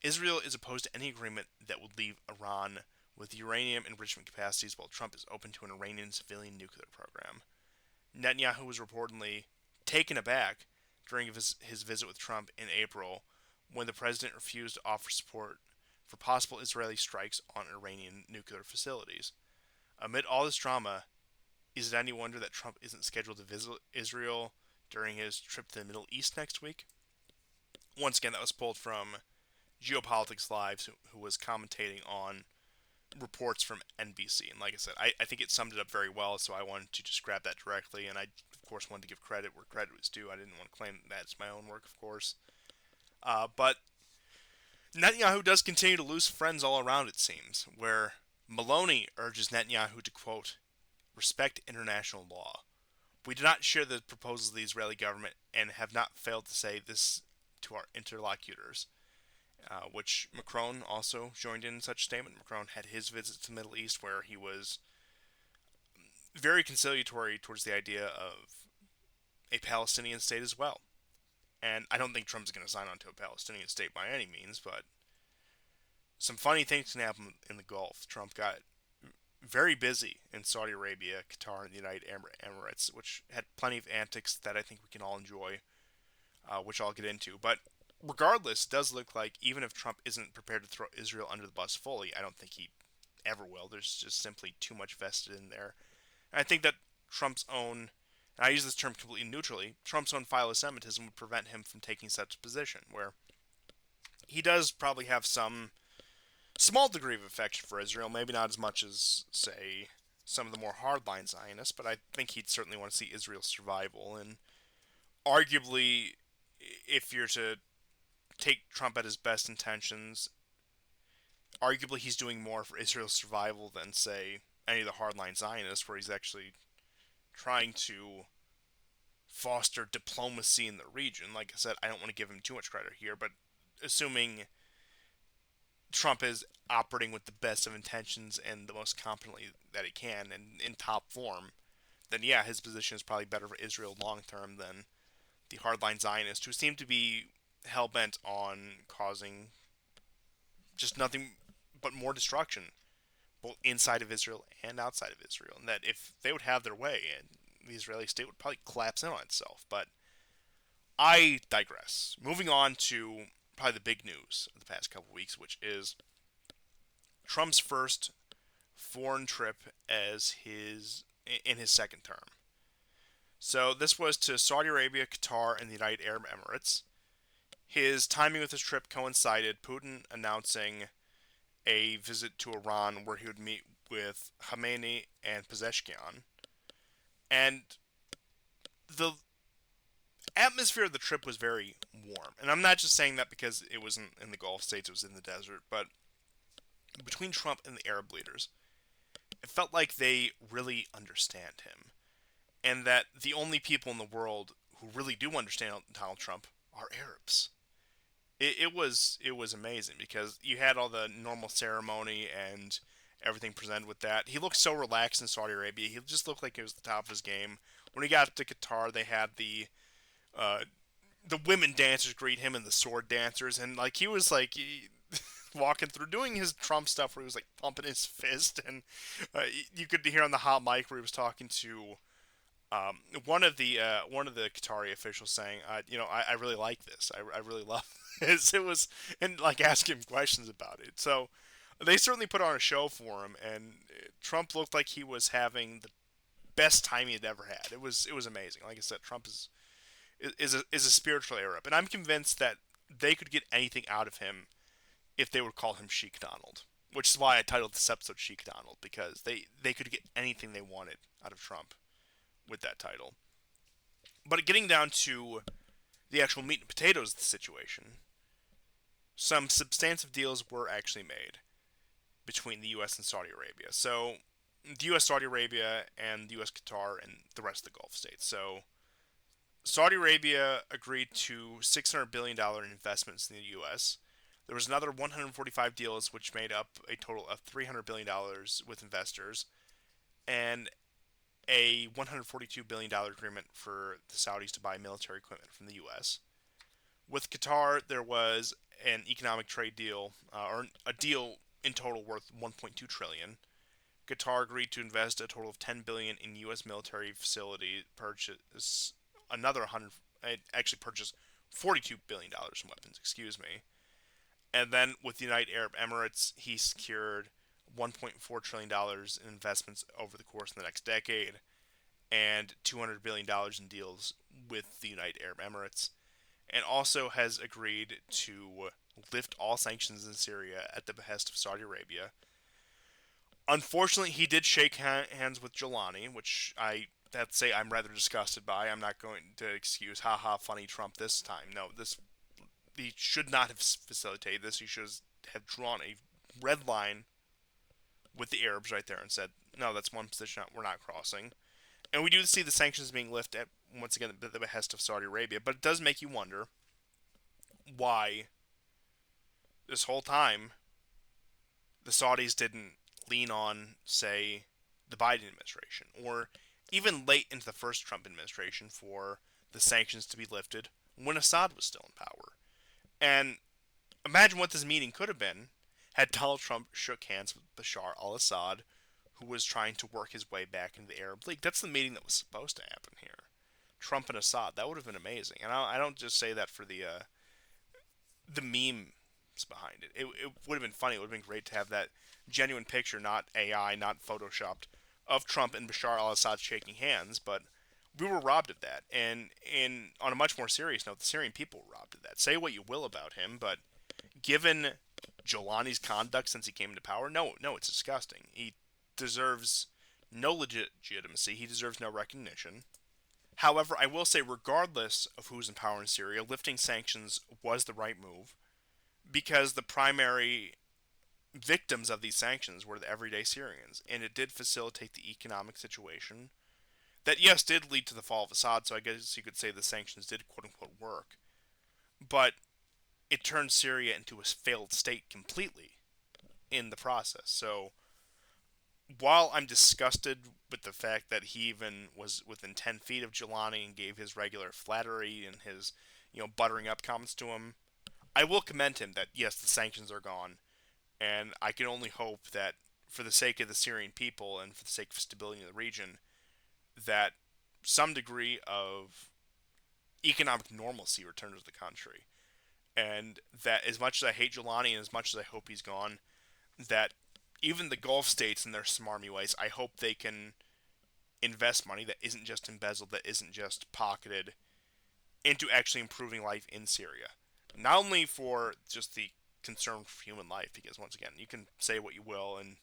Israel is opposed to any agreement that would leave Iran with uranium enrichment capacities, while Trump is open to an Iranian civilian nuclear program. Netanyahu was reportedly taken aback during his visit with Trump in April, when the president refused to offer support for possible Israeli strikes on Iranian nuclear facilities. Amid all this drama, is it any wonder that Trump isn't scheduled to visit Israel during his trip to the Middle East next week? Once again, that was pulled from Geopolitics Live, who was commentating on reports from NBC. And like I said, I think it summed it up very well, so I wanted to just grab that directly. And I, of course, wanted to give credit where credit was due. I didn't want to claim that it's my own work, of course. But Netanyahu does continue to lose friends all around, it seems, where Maloney urges Netanyahu to, quote, respect international law. We do not share the proposals of the Israeli government and have not failed to say this to our interlocutors. Which Macron also joined in such a statement. Macron had his visit to the Middle East where he was very conciliatory towards the idea of a Palestinian state as well. And I don't think Trump's going to sign on to a Palestinian state by any means, but some funny things can happen in the Gulf. Trump got very busy in Saudi Arabia, Qatar, and the United Emirates, which had plenty of antics that I think we can all enjoy, which I'll get into. But regardless, it does look like even if Trump isn't prepared to throw Israel under the bus fully, I don't think he ever will. There's just simply too much vested in there. And I think that Trump's own, and I use this term completely neutrally, Trump's own philo-Semitism would prevent him from taking such a position, where he does probably have some small degree of affection for Israel, maybe not as much as, say, some of the more hardline Zionists, but I think he'd certainly want to see Israel's survival. And arguably, if you're to take Trump at his best intentions, arguably he's doing more for Israel's survival than, say, any of the hardline Zionists, where he's actually trying to foster diplomacy in the region. Like I said, I don't want to give him too much credit here, but assuming Trump is operating with the best of intentions and the most competently that he can and in top form, then yeah, his position is probably better for Israel long term than the hardline Zionists, who seem to be hell bent on causing just nothing but more destruction, both inside of Israel and outside of Israel. And that if they would have their way, and the Israeli state would probably collapse in on itself. But I digress. Moving on to probably the big news of the past couple of weeks, which is Trump's first foreign trip in his second term. So this was to Saudi Arabia, Qatar, and the United Arab Emirates. His timing with his trip coincided Putin announcing a visit to Iran where he would meet with Khamenei and Pezeshkian. And the atmosphere of the trip was very warm. And I'm not just saying that because it wasn't in the Gulf states, it was in the desert, but between Trump and the Arab leaders, it felt like they really understand him. And that the only people in the world who really do understand Donald Trump are Arabs. It was amazing because you had all the normal ceremony and everything presented with that. He looked so relaxed in Saudi Arabia. He just looked like he was at the top of his game. When he got to Qatar, they had uh, the women dancers greet him and the sword dancers, and like he was like walking through doing his Trump stuff where he was like pumping his fist, and you could hear on the hot mic where he was talking to one of the Qatari officials saying, I really like this. I really love this. It was, and like asking him questions about it. So they certainly put on a show for him, and Trump looked like he was having the best time he had ever had. It was amazing. Like I said, Trump is a spiritual Arab, and I'm convinced that they could get anything out of him if they would call him Sheikh Donald. Which is why I titled this episode Sheikh Donald, because they could get anything they wanted out of Trump with that title. But getting down to the actual meat and potatoes of the situation, some substantive deals were actually made between the U.S. and Saudi Arabia. So, the U.S., Saudi Arabia, and the U.S., Qatar, and the rest of the Gulf states. So, Saudi Arabia agreed to $600 billion in investments in the U.S. There was another 145 deals, which made up a total of $300 billion with investors, and a $142 billion agreement for the Saudis to buy military equipment from the U.S. With Qatar, there was an economic trade deal, or a deal in total worth $1.2 trillion. Qatar agreed to invest a total of $10 billion in U.S. military facility, purchase another 100, actually purchase $42 billion in weapons, excuse me. And then with the United Arab Emirates, he secured $1.4 trillion dollars in investments over the course of the next decade and $200 billion dollars in deals with the United Arab Emirates, and also has agreed to lift all sanctions in Syria at the behest of Saudi Arabia. Unfortunately, he did shake hands with Jelani, which I have to say I'm rather disgusted by. I'm not going to excuse, haha, funny Trump this time. No, this he should not have facilitated this. He should have drawn a red line with the Arabs right there and said, no, that's one position we're not crossing. And we do see the sanctions being lifted at, once again, at the behest of Saudi Arabia. But it does make you wonder why this whole time the Saudis didn't lean on, say, the Biden administration, or even late into the first Trump administration for the sanctions to be lifted when Assad was still in power. And imagine what this meeting could have been had Donald Trump shook hands with Bashar al-Assad, who was trying to work his way back into the Arab League. That's the meeting that was supposed to happen here. Trump and Assad. That would have been amazing. And I don't just say that for the memes behind it. It would have been funny. It would have been great to have that genuine picture, not AI, not photoshopped, of Trump and Bashar al-Assad shaking hands. But we were robbed of that. And on a much more serious note, the Syrian people were robbed of that. Say what you will about him, but given Jelani's conduct since he came into power, no, it's disgusting. He deserves no legitimacy. He deserves no recognition. However, I will say, regardless of who's in power in Syria, lifting sanctions was the right move because the primary victims of these sanctions were the everyday Syrians, and it did facilitate the economic situation that, yes, did lead to the fall of Assad, so I guess you could say the sanctions did quote-unquote work. But it turned Syria into a failed state completely in the process. So while I'm disgusted with the fact that he even was within 10 feet of Jelani and gave his regular flattery and his, buttering up comments to him, I will commend him that, yes, the sanctions are gone. And I can only hope that for the sake of the Syrian people and for the sake of stability in the region, that some degree of economic normalcy returns to the country. And that as much as I hate Jelani and as much as I hope he's gone, that even the Gulf states in their smarmy ways, I hope they can invest money that isn't just embezzled, that isn't just pocketed, into actually improving life in Syria. Not only for just the concern for human life, because once again, you can say what you will, and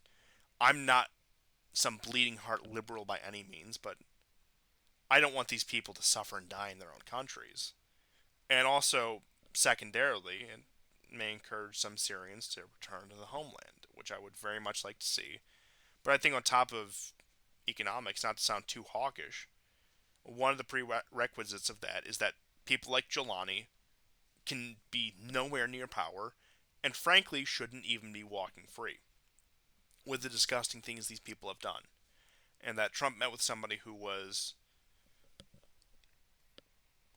I'm not some bleeding heart liberal by any means, but I don't want these people to suffer and die in their own countries. And also, secondarily, it may encourage some Syrians to return to the homeland, which I would very much like to see. But I think on top of economics, not to sound too hawkish, one of the prerequisites of that is that people like Jelani can be nowhere near power, and frankly shouldn't even be walking free with the disgusting things these people have done. And that Trump met with somebody who was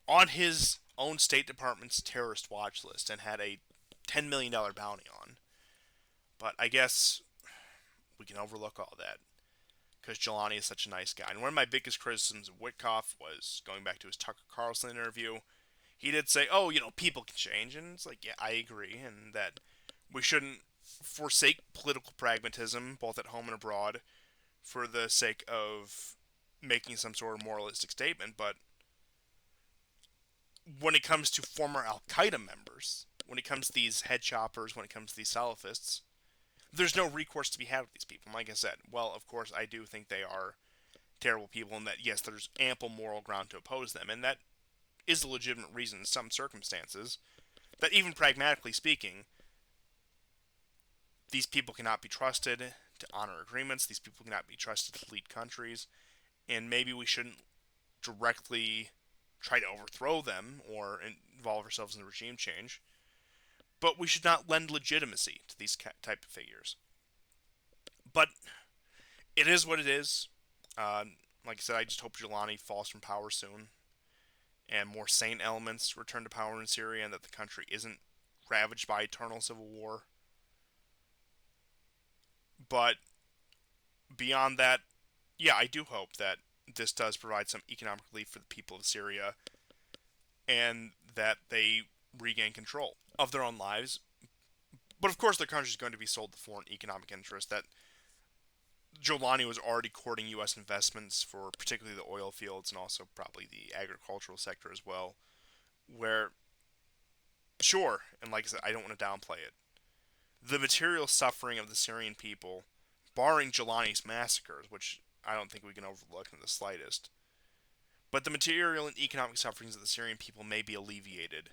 on his own State Department's terrorist watch list and had a $10 million bounty on. But I guess we can overlook all that because Jelani is such a nice guy. And one of my biggest criticisms of Witkoff was going back to his Tucker Carlson interview. He did say, oh, people can change. And it's like, yeah, I agree. And that we shouldn't forsake political pragmatism, both at home and abroad, for the sake of making some sort of moralistic statement. But when it comes to former Al-Qaeda members, when it comes to these head choppers, when it comes to these Salafists, there's no recourse to be had with these people. Like I said, well, of course, I do think they are terrible people, and that, yes, there's ample moral ground to oppose them, and that is a legitimate reason in some circumstances, that even pragmatically speaking, these people cannot be trusted to honor agreements, these people cannot be trusted to lead countries, and maybe we shouldn't directly try to overthrow them or involve ourselves in a regime change, but we should not lend legitimacy to these type of figures. But it is what it is. Like I said, I just hope Jelani falls from power soon, and more sane elements return to power in Syria, and that the country isn't ravaged by eternal civil war. But beyond that, yeah, I do hope that this does provide some economic relief for the people of Syria, and that they regain control of their own lives. But of course, their country is going to be sold to foreign economic interests. That Giuliani was already courting U.S. investments for particularly the oil fields and also probably the agricultural sector as well. Where, sure, and like I said, I don't want to downplay it. The material suffering of the Syrian people, barring Giuliani's massacres, which I don't think we can overlook in the slightest, but the material and economic sufferings of the Syrian people may be alleviated,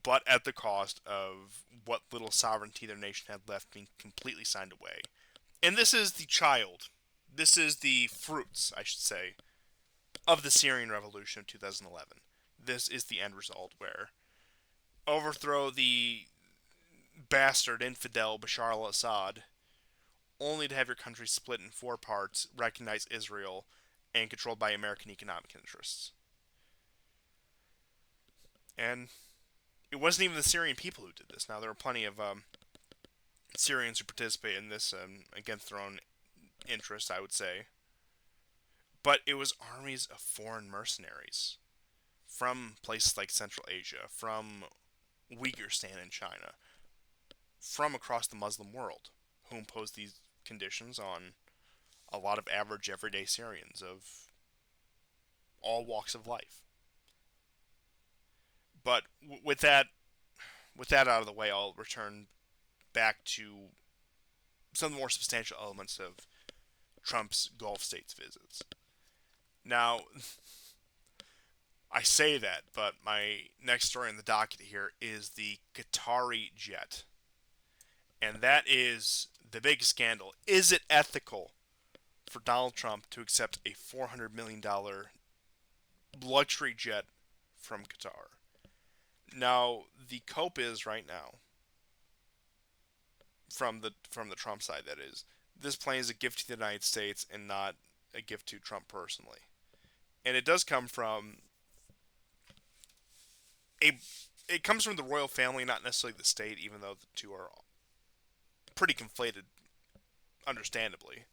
but at the cost of what little sovereignty their nation had left being completely signed away. And this is the child, this is the fruits, I should say, of the Syrian Revolution of 2011. This is the end result where overthrow the bastard infidel Bashar al-Assad, only to have your country split in four parts, recognize Israel, and controlled by American economic interests. And it wasn't even the Syrian people who did this. Now, there were plenty of Syrians who participated in this against their own interests, I would say. But it was armies of foreign mercenaries from places like Central Asia, from Uyghur in China, from across the Muslim world, who imposed these conditions on a lot of average, everyday Syrians of all walks of life. But with that out of the way, I'll return back to some of the more substantial elements of Trump's Gulf states visits. Now, I say that, but my next story on the docket here is the Qatari jet. And that is the big scandal. Is it ethical for Donald Trump to accept a $400 million luxury jet from Qatar? Now, the cope is right now, from the Trump side, that is, this plane is a gift to the United States and not a gift to Trump personally. And it does come from a it comes from the royal family, not necessarily the state, even though the two are pretty conflated, understandably.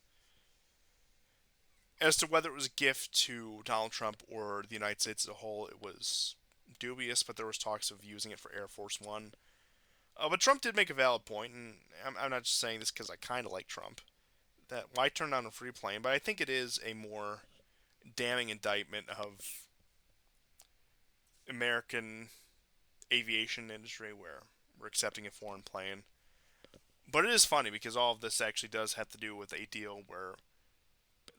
As to whether it was a gift to Donald Trump or the United States as a whole, it was dubious, but there was talks of using it for Air Force One. But Trump did make a valid point, and I'm not just saying this because I kind of like Trump, that why turn down a free plane? But I think it is a more damning indictment of American aviation industry where we're accepting a foreign plane. But it is funny because all of this actually does have to do with a deal where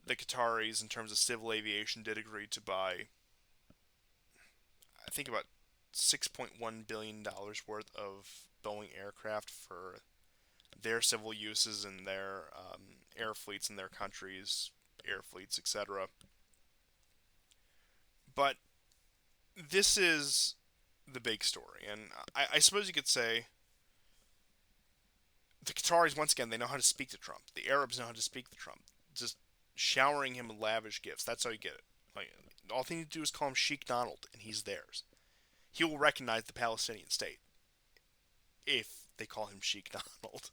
the Qataris, in terms of civil aviation, did agree to buy, I think, about $6.1 billion worth of Boeing aircraft for their civil uses and their air fleets in their countries, air fleets, etc. But this is the big story, and I suppose you could say the Qataris, once again, they know how to speak to Trump. The Arabs know how to speak to Trump. Just showering him with lavish gifts. That's how you get it. Like, all they need to do is call him Sheikh Donald, and he's theirs. He will recognize the Palestinian state if they call him Sheikh Donald.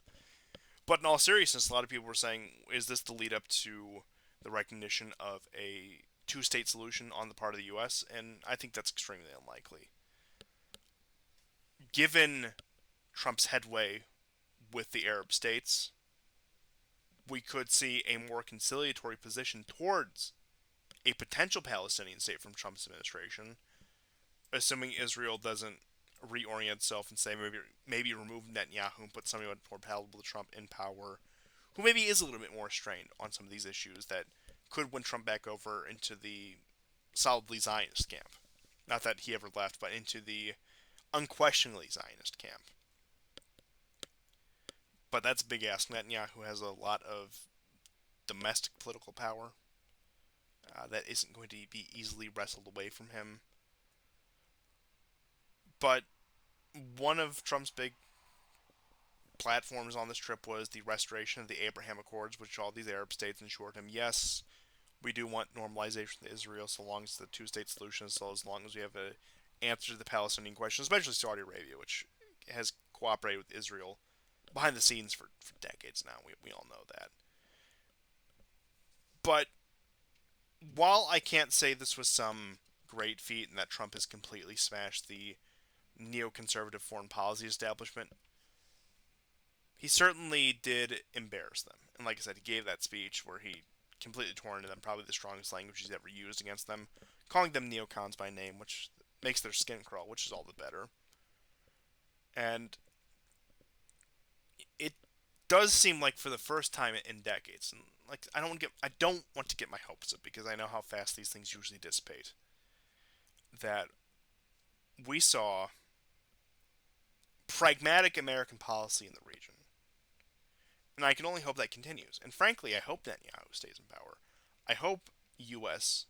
But in all seriousness, a lot of people were saying, is this the lead up to the recognition of a two-state solution on the part of the U.S.? And I think that's extremely unlikely. Given Trump's headway with the Arab states, we could see a more conciliatory position towards a potential Palestinian state from Trump's administration, assuming Israel doesn't reorient itself and say maybe remove Netanyahu and put somebody more palatable to Trump in power, who maybe is a little bit more strained on some of these issues that could win Trump back over into the solidly Zionist camp. Not that he ever left, but into the unquestionably Zionist camp. But that's a big ask. Netanyahu has a lot of domestic political power that isn't going to be easily wrestled away from him. But one of Trump's big platforms on this trip was the restoration of the Abraham Accords, which all these Arab states assured him, yes, we do want normalization with Israel so long as the two-state solution, so as long as we have an answer to the Palestinian question, especially Saudi Arabia, which has cooperated with Israel behind the scenes for decades now. We all know that. But while I can't say this was some great feat and that Trump has completely smashed the neoconservative foreign policy establishment, he certainly did embarrass them. And like I said, he gave that speech where he completely tore into them, probably the strongest language he's ever used against them, calling them neocons by name, which makes their skin crawl, which is all the better. And it does seem like for the first time in decades, and like I don't want to get my hopes up because I know how fast these things usually dissipate. That we saw pragmatic American policy in the region. And I can only hope that continues. And frankly, I hope Netanyahu stays in power. I hope U.S.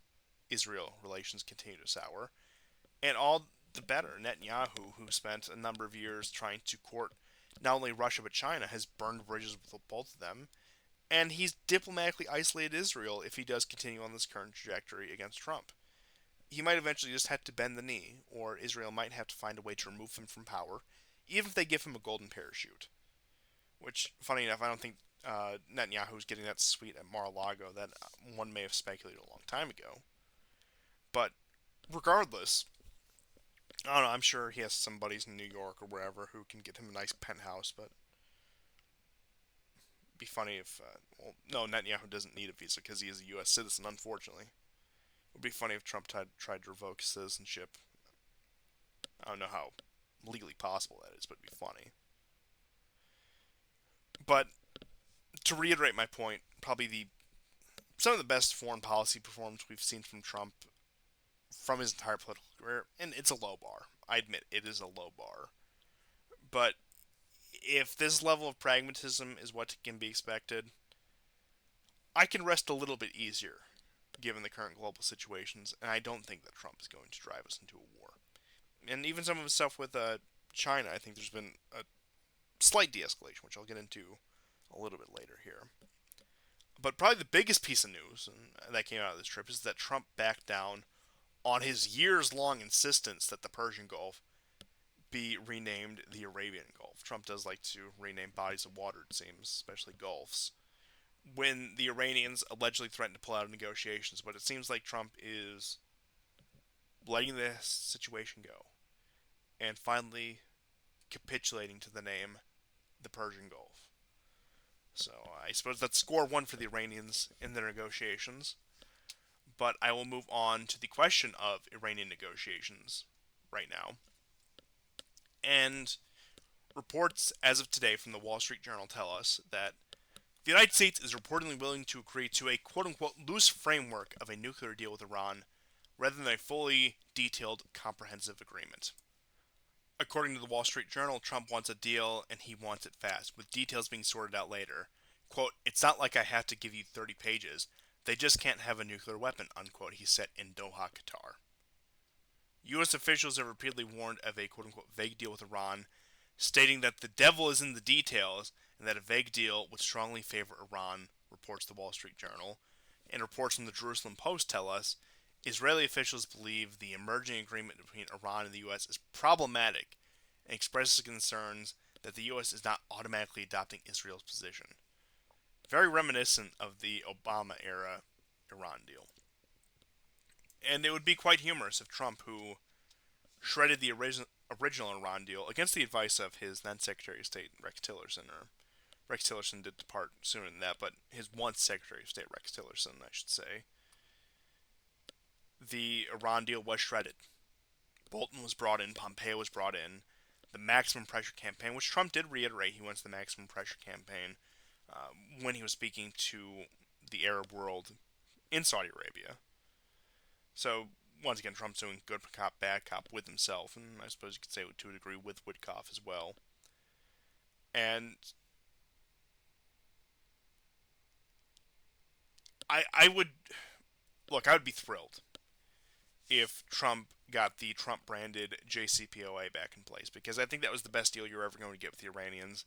Israel relations continue to sour. And all the better. Netanyahu, who spent a number of years trying to court not only Russia but China, has burned bridges with both of them. And he's diplomatically isolated Israel if he does continue on this current trajectory against Trump. He might eventually just have to bend the knee, or Israel might have to find a way to remove him from power, even if they give him a golden parachute. Which, funny enough, I don't think Netanyahu's getting that suite at Mar-a-Lago that one may have speculated a long time ago. But regardless, I don't know. I'm sure he has some buddies in New York or wherever who can get him a nice penthouse. But it'd be funny if, well, no, Netanyahu doesn't need a visa because he is a U.S. citizen. Unfortunately, it would be funny if Trump tried to revoke his citizenship. I don't know how legally possible that is, but it'd be funny. But to reiterate my point, probably the some of the best foreign policy performance we've seen from Trump from his entire political career, and it's a low bar. I admit it is a low bar. But if this level of pragmatism is what can be expected, I can rest a little bit easier given the current global situations, and I don't think that Trump is going to drive us into a war. And even some of his stuff with China, I think there's been a slight de-escalation, which I'll get into a little bit later here. But probably the biggest piece of news that came out of this trip is that Trump backed down on his years-long insistence that the Persian Gulf be renamed the Arabian Gulf. Trump does like to rename bodies of water, it seems, especially gulfs, when the Iranians allegedly threatened to pull out of negotiations. But it seems like Trump is letting this situation go and finally capitulating to the name the Persian Gulf. So I suppose that's score one for the Iranians in their negotiations. But I will move on to the question of Iranian negotiations right now. And reports as of today from the Wall Street Journal tell us that the United States is reportedly willing to agree to a quote-unquote loose framework of a nuclear deal with Iran rather than a fully detailed, comprehensive agreement. According to the Wall Street Journal, Trump wants a deal and he wants it fast, with details being sorted out later. Quote, "It's not like I have to give you 30 pages. They just can't have a nuclear weapon," unquote, he said in Doha, Qatar. U.S. officials have repeatedly warned of a quote-unquote vague deal with Iran, stating that the devil is in the details and that a vague deal would strongly favor Iran, reports the Wall Street Journal. And reports from the Jerusalem Post tell us Israeli officials believe the emerging agreement between Iran and the U.S. is problematic and expresses concerns that the U.S. is not automatically adopting Israel's position. Very reminiscent of the Obama era Iran deal. And it would be quite humorous if Trump, who shredded the original Iran deal against the advice of his then Secretary of State, Rex Tillerson, or Rex Tillerson did depart sooner than that, but his once Secretary of State, Rex Tillerson, I should say, the Iran deal was shredded. Bolton was brought in, Pompeo was brought in, the maximum pressure campaign, which Trump did reiterate he wants the maximum pressure campaign when he was speaking to the Arab world in Saudi Arabia. So, once again, Trump's doing good cop, bad cop with himself, and I suppose you could say to a degree with Witkoff as well. And I would, look, I would be thrilled if Trump got the Trump-branded JCPOA back in place, because I think that was the best deal you're ever going to get with the Iranians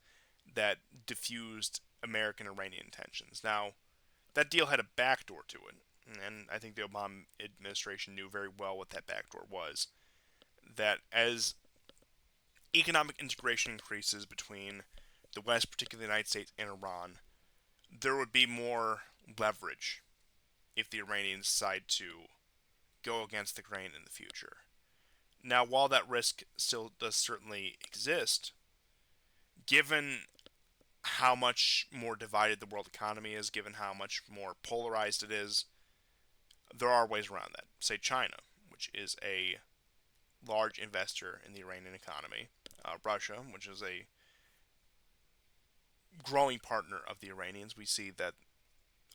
that diffused American-Iranian tensions. Now, that deal had a backdoor to it, and I think the Obama administration knew very well what that backdoor was. That as economic integration increases between the West, particularly the United States, and Iran, there would be more leverage if the Iranians decide to go against the grain in the future. Now, while that risk still does certainly exist, given how much more divided the world economy is, given how much more polarized it is, there are ways around that. Say China, which is a large investor in the Iranian economy, Russia, which is a growing partner of the Iranians. We see that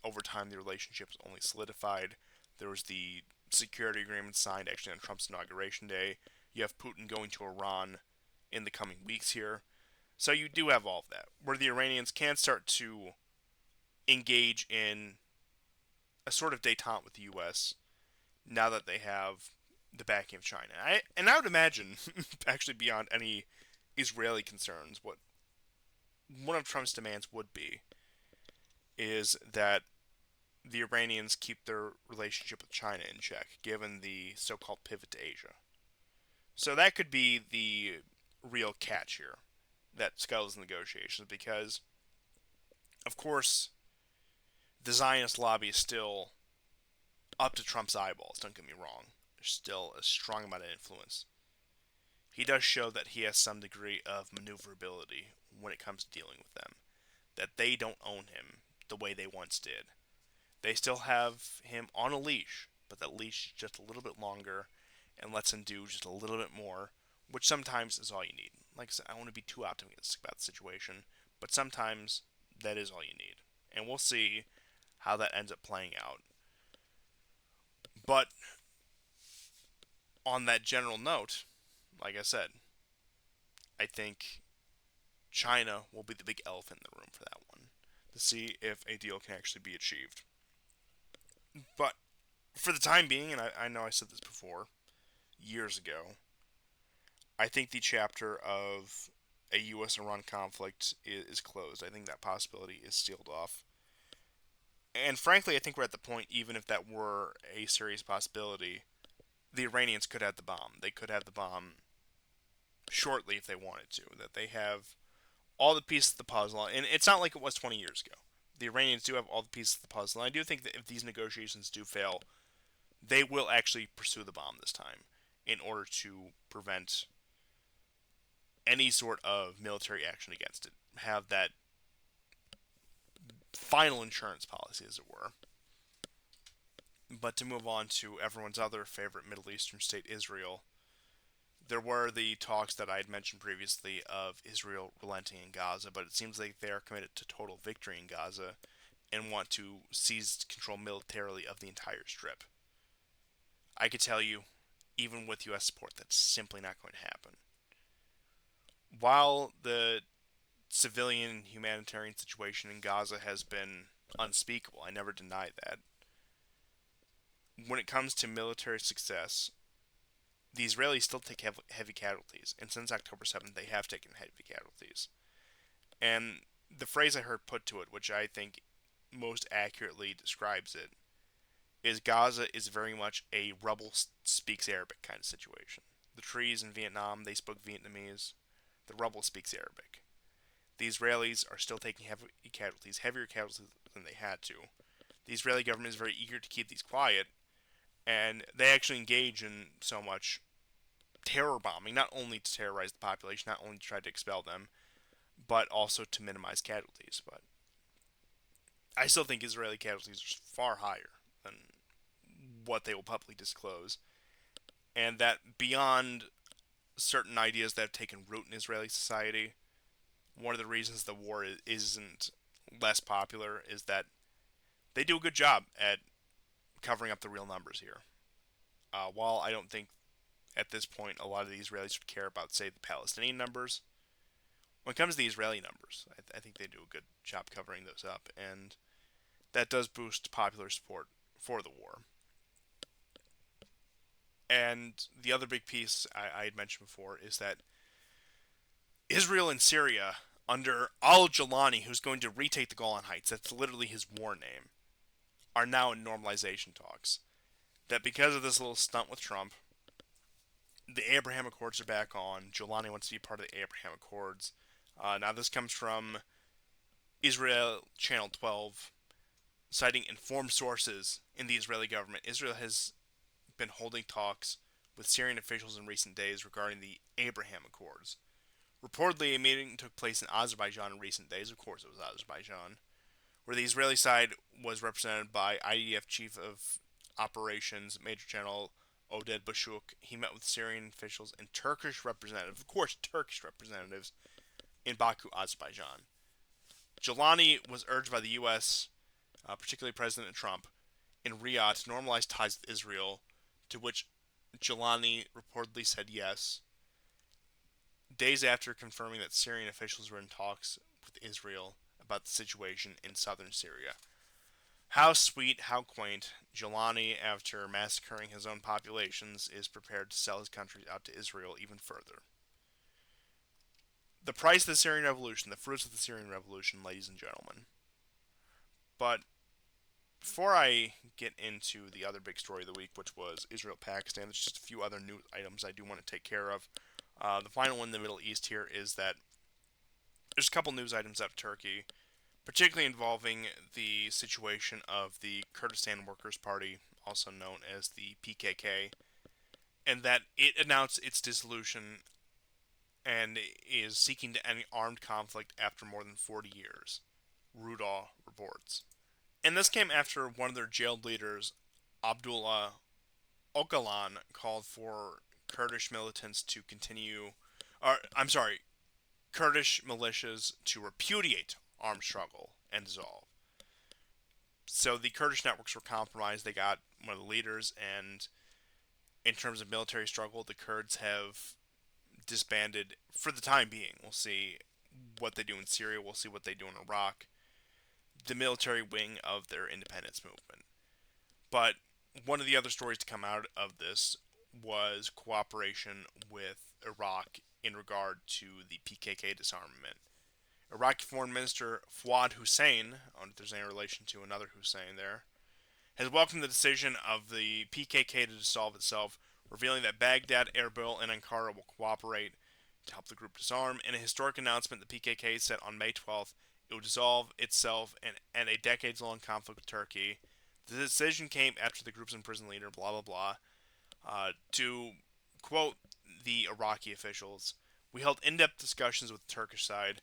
over time the relationship has only solidified. There was the security agreement signed actually on Trump's inauguration day. You have Putin going to Iran in the coming weeks here. So you do have all of that, where the Iranians can start to engage in a sort of détente with the U.S. now that they have the backing of China. I would imagine, actually beyond any Israeli concerns, what one of Trump's demands would be is that the Iranians keep their relationship with China in check, given the so-called pivot to Asia. So that could be the real catch here that scuttles negotiations, because, of course, the Zionist lobby is still up to Trump's eyeballs, don't get me wrong. There's still a strong amount of influence. He does show that he has some degree of maneuverability when it comes to dealing with them, that they don't own him the way they once did. They still have him on a leash, but that leash is just a little bit longer and lets him do just a little bit more, which sometimes is all you need. Like I said, I don't want to be too optimistic about the situation, but sometimes that is all you need. And we'll see how that ends up playing out. But on that general note, like I said, I think China will be the big elephant in the room for that one, to see if a deal can actually be achieved. But for the time being, and I know I said this before, years ago, I think the chapter of a U.S. Iran conflict is closed. I think that possibility is sealed off. And frankly, I think we're at the point, even if that were a serious possibility, the Iranians could have the bomb. They could have the bomb shortly if they wanted to. That they have all the pieces of the puzzle, and it's not like it was 20 years ago. The Iranians do have all the pieces of the puzzle, and I do think that if these negotiations do fail, they will actually pursue the bomb this time in order to prevent any sort of military action against it. Have that final insurance policy, as it were. But to move on to everyone's other favorite Middle Eastern state, Israel, there were the talks that I had mentioned previously of Israel relenting in Gaza, but it seems like they are committed to total victory in Gaza and want to seize control militarily of the entire strip. I could tell you, even with U.S. support, that's simply not going to happen. While the civilian humanitarian situation in Gaza has been unspeakable, I never deny that, when it comes to military success, the Israelis still take heavy casualties, and since October 7th, they have taken heavy casualties. And the phrase I heard put to it, which I think most accurately describes it, is Gaza is very much a rubble speaks Arabic kind of situation. The trees in Vietnam, they spoke Vietnamese. The rubble speaks Arabic. The Israelis are still taking heavy casualties, heavier casualties than they had to. The Israeli government is very eager to keep these quiet, and they actually engage in so much terror bombing, not only to terrorize the population, not only to try to expel them, but also to minimize casualties. But I still think Israeli casualties are far higher than what they will publicly disclose, and that beyond certain ideas that have taken root in Israeli society, one of the reasons the war isn't less popular is that they do a good job at covering up the real numbers here. While I don't think at this point a lot of the Israelis would care about, say, the Palestinian numbers, when it comes to the Israeli numbers, I think they do a good job covering those up, and that does boost popular support for the war. And the other big piece I had mentioned before is that Israel and Syria, under al-Jalani, who's going to retake the Golan Heights, that's literally his war name, are now in normalization talks. That because of this little stunt with Trump, the Abraham Accords are back on. Jalani wants to be part of the Abraham Accords. Now this comes from Israel Channel 12, citing informed sources in the Israeli government. Israel has been holding talks with Syrian officials in recent days regarding the Abraham Accords, Reportedly, a meeting took place in Azerbaijan in recent days. Of course, it was Azerbaijan, where the Israeli side was represented by IDF Chief of Operations Major General Oded Bashuk. He met with Syrian officials and Turkish representatives, of course, Turkish representatives, in Baku, Azerbaijan. Jelani was urged by the U.S., particularly President Trump, in Riyadh to normalize ties with Israel, to which Jelani reportedly said yes, days after confirming that Syrian officials were in talks with Israel about the situation in southern Syria. How sweet, how quaint. Jelani, after massacring his own populations, is prepared to sell his country out to Israel even further. The price of the Syrian Revolution, the fruits of the Syrian Revolution, ladies and gentlemen. But before I get into the other big story of the week, which was Israel-Pakistan, there's just a few other news items I do want to take care of. The final one in the Middle East here is that there's a couple news items out of Turkey, particularly involving the situation of the Kurdistan Workers' Party, also known as the PKK, and that it announced its dissolution and is seeking to end armed conflict after more than 40 years, Rudaw reports. And this came after one of their jailed leaders, Abdullah Öcalan, called for Kurdish militants to continue, Kurdish militias to repudiate armed struggle and dissolve. So the Kurdish networks were compromised. They got one of the leaders, and in terms of military struggle, the Kurds have disbanded for the time being. We'll see what they do in Syria. We'll see what they do in Iraq. The military wing of their independence movement. But one of the other stories to come out of this was cooperation with Iraq in regard to the PKK disarmament. Iraqi Foreign Minister Fuad Hussein, I don't know if there's any relation to another Hussein there, has welcomed the decision of the PKK to dissolve itself, revealing that Baghdad, Erbil, and Ankara will cooperate to help the group disarm. In a historic announcement, the PKK said on May 12th it would dissolve itself and end a decades-long conflict with Turkey. The decision came after the group's imprisoned leader, blah blah blah, to quote the Iraqi officials, "We held in-depth discussions with the Turkish side.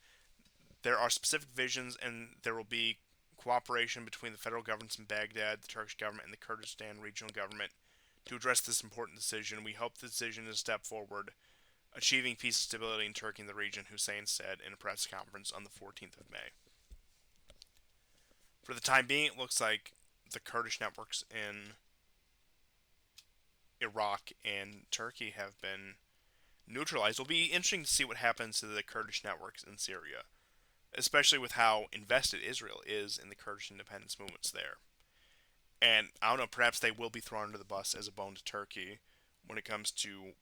There are specific visions, and there will be cooperation between the federal governments in Baghdad, the Turkish government, and the Kurdistan regional government to address this important decision. We hope the decision is a step forward, achieving peace and stability in Turkey and the region," Hussein said in a press conference on the 14th of May. For the time being, it looks like the Kurdish networks in Iraq and Turkey have been neutralized. It'll be interesting to see what happens to the Kurdish networks in Syria, especially with how invested Israel is in the Kurdish independence movements there. And I don't know, perhaps they will be thrown under the bus as a bone to Turkey when it comes to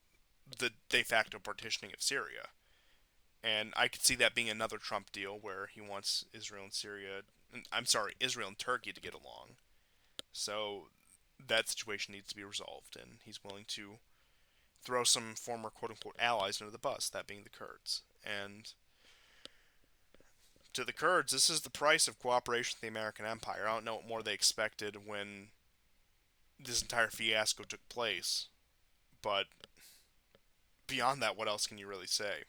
the de facto partitioning of Syria. And I could see that being another Trump deal where he wants Israel and Turkey to get along. So that situation needs to be resolved, and he's willing to throw some former quote-unquote allies under the bus, that being the Kurds. And to the Kurds, this is the price of cooperation with the American empire. I don't know what more they expected when this entire fiasco took place, but beyond that, what else can you really say?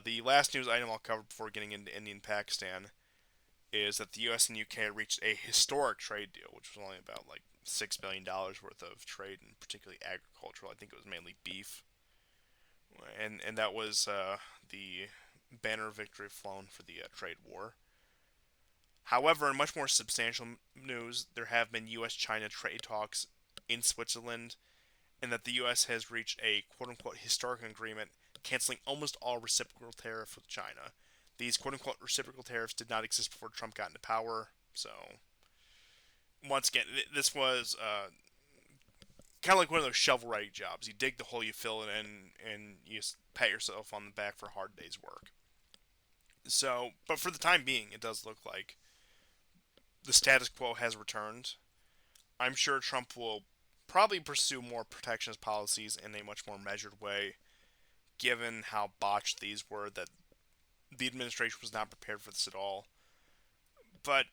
The last news item I'll cover before getting into India and Pakistan is that the U.S. and UK reached a historic trade deal, which was only about like $6 billion worth of trade, and particularly agricultural. I think it was mainly beef, and that was the banner of victory flown for the trade war. However, in much more substantial news, there have been U.S.-China trade talks in Switzerland, and that the U.S. has reached a quote-unquote historic agreement canceling almost all reciprocal tariffs with China. These quote-unquote reciprocal tariffs did not exist before Trump got into power, so once again, this was kind of like one of those shovel-ready jobs. You dig the hole, you fill it in, and you pat yourself on the back for a hard day's work. So, but for the time being, it does look like the status quo has returned. I'm sure Trump will probably pursue more protectionist policies in a much more measured way, given how botched these were, that the administration was not prepared for this at all. But,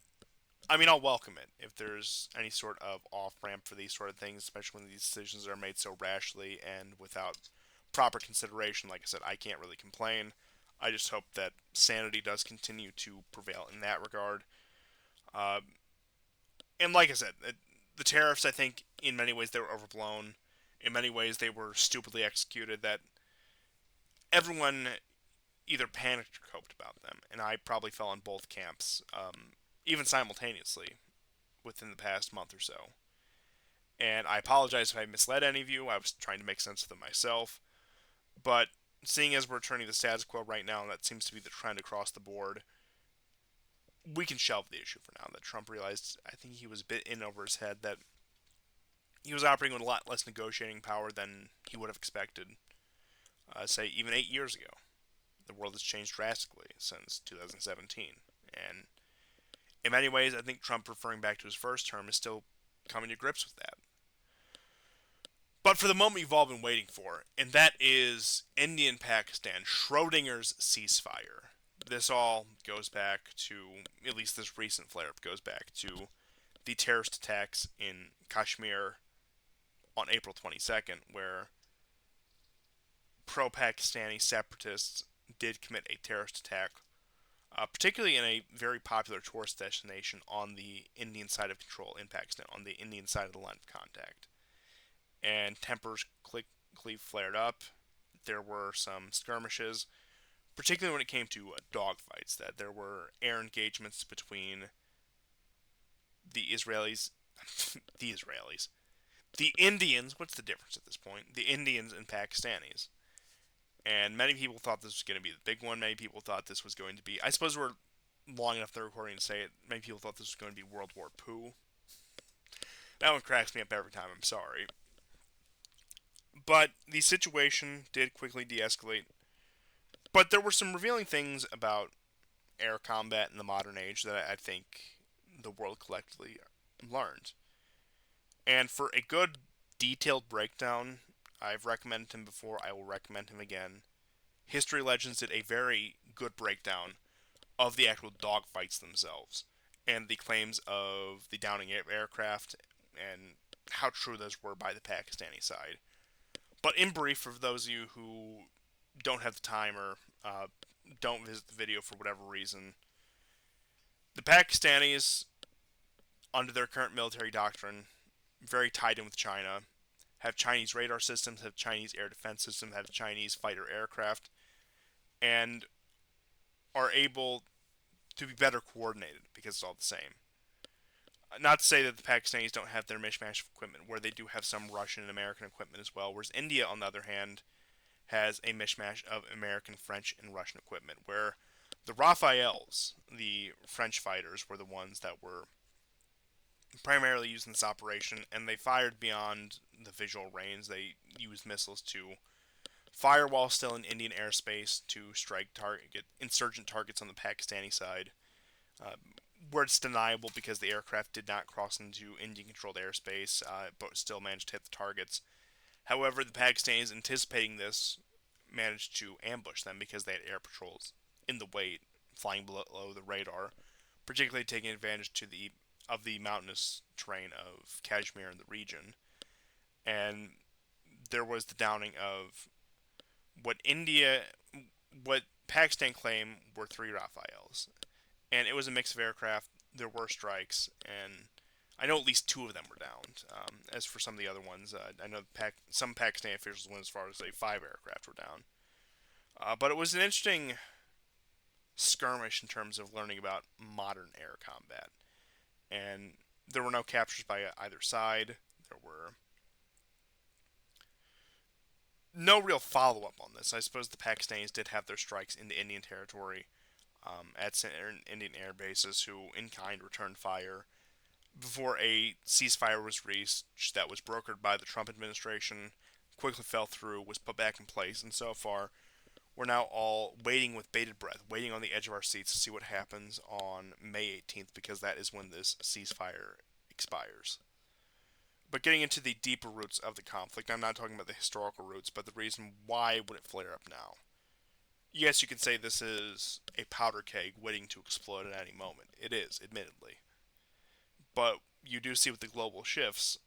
I mean, I'll welcome it if there's any sort of off-ramp for these sort of things, especially when these decisions are made so rashly and without proper consideration, like I said, I can't really complain. I just hope that sanity does continue to prevail in that regard. Uh, and like I said, the tariffs, I think, in many ways, they were overblown. In many ways, they were stupidly executed. That everyone either panicked or coped about them, and I probably fell in both camps, even simultaneously within the past month or so. And I apologize if I misled any of you. I was trying to make sense of them myself. But seeing as we're turning the status quo right now, and that seems to be the trend across the board, we can shelve the issue for now. That Trump realized, I think he was a bit in over his head, that he was operating with a lot less negotiating power than he would have expected, say, even 8 years ago. The world has changed drastically since 2017. And in many ways, I think Trump referring back to his first term is still coming to grips with that. But for the moment you've all been waiting for, and that is India and Pakistan, Schrodinger's ceasefire. This all goes back to, at least this recent flare up goes back to the terrorist attacks in Kashmir on April 22nd, where pro Pakistani separatists did commit a terrorist attack, particularly in a very popular tourist destination on the Indian side of control in Pakistan, on the Indian side of the line of contact. And tempers quickly flared up. There were some skirmishes, particularly when it came to dogfights. That there were air engagements between the Israelis, the Indians. What's the difference at this point? The Indians and Pakistanis. And many people thought this was going to be the big one. Many people thought this was going to be. I suppose we're long enough the recording to say it. Many people thought this was going to be World War Poo. That one cracks me up every time. I'm sorry. But the situation did quickly de-escalate. But there were some revealing things about air combat in the modern age that I think the world collectively learned. And for a good, detailed breakdown, I've recommended him before, I will recommend him again. History Legends did a very good breakdown of the actual dogfights themselves, and the claims of the downing aircraft, and how true those were by the Pakistani side. But in brief, for those of you who don't have the time or don't visit the video for whatever reason, the Pakistanis, under their current military doctrine, very tied in with China, have Chinese radar systems, have Chinese air defense systems, have Chinese fighter aircraft, and are able to be better coordinated because it's all the same. Not to say that the Pakistanis don't have their mishmash of equipment, where they do have some Russian and American equipment as well, whereas India, on the other hand, has a mishmash of American, French, and Russian equipment, where the Rafales, the French fighters, were the ones that were primarily used in this operation, and they fired beyond the visual range. They used missiles to fire while still in Indian airspace to strike insurgent targets on the Pakistani side, where it's deniable because the aircraft did not cross into Indian-controlled airspace, but still managed to hit the targets. However, the Pakistanis, anticipating this, managed to ambush them because they had air patrols in the way, flying below the radar, particularly taking advantage of the mountainous terrain of Kashmir and the region. And there was the downing of what Pakistan claimed were 3 Rafales. And it was a mix of aircraft. There were strikes, and I know at least 2 of them were downed. As for some of the other ones, I know some Pakistani officials went as far as say 5 aircraft were down. But it was an interesting skirmish in terms of learning about modern air combat. And there were no captures by either side. There were no real follow-up on this. I suppose the Pakistanis did have their strikes in the Indian territory at Indian air bases, who in kind returned fire before a ceasefire was reached that was brokered by the Trump administration, quickly fell through, was put back in place, and so far we're now all waiting with bated breath, waiting on the edge of our seats to see what happens on May 18th, because that is when this ceasefire expires. But getting into the deeper roots of the conflict, I'm not talking about the historical roots, but the reason why would it flare up now? Yes, you can say this is a powder keg waiting to explode at any moment. It is, admittedly. But you do see with the global shifts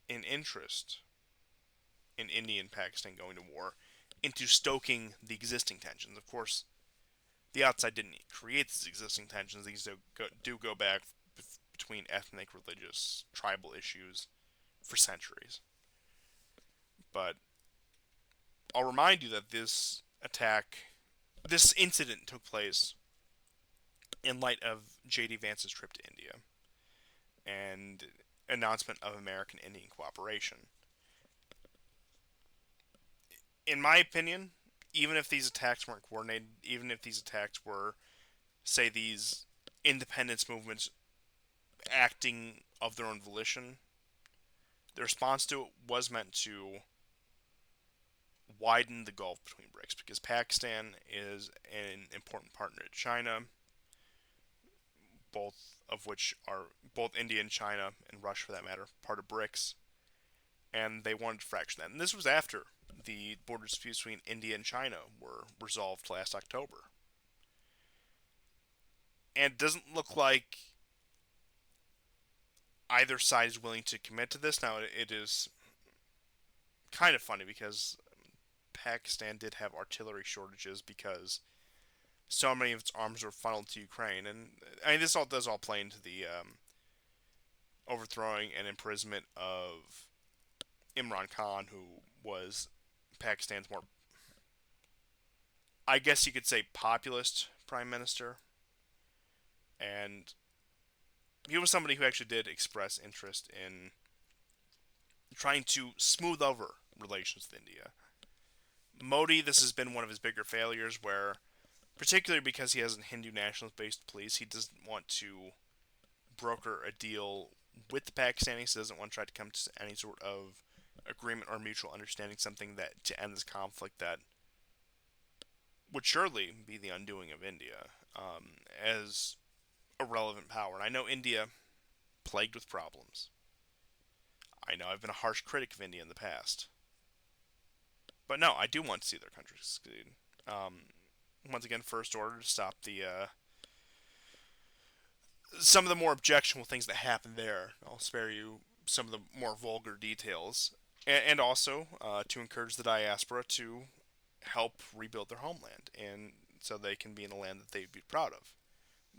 in interest in India and Pakistan going to war into stoking the existing tensions. Of course, the outside didn't create these existing tensions. These do go back between ethnic, religious, tribal issues for centuries. But I'll remind you that this incident took place in light of J.D. Vance's trip to India and announcement of American-Indian cooperation. In my opinion, even if these attacks weren't coordinated, even if these attacks were, say, these independence movements acting of their own volition, the response to it was meant to widen the gulf between BRICS because Pakistan is an important partner to China, both India and China and Russia for that matter, part of BRICS, and they wanted to fracture that. And this was after the border disputes between India and China were resolved last October. And it doesn't look like either side is willing to commit to this. Now, it is kind of funny because Pakistan did have artillery shortages because so many of its arms were funneled to Ukraine, and I mean this all does all play into the overthrowing and imprisonment of Imran Khan, who was Pakistan's more, I guess you could say, populist prime minister, and he was somebody who actually did express interest in trying to smooth over relations with India. Modi, this has been one of his bigger failures, where particularly because he has a Hindu nationalist-based police, he doesn't want to broker a deal with the Pakistanis. He doesn't want to try to come to any sort of agreement or mutual understanding, something that to end this conflict that would surely be the undoing of India as a relevant power. And I know India plagued with problems. I know I've been a harsh critic of India in the past. But no, I do want to see their country succeed. Once again, first order to stop the some of the more objectionable things that happen there. I'll spare you some of the more vulgar details, and also to encourage the diaspora to help rebuild their homeland, and so they can be in a land that they'd be proud of.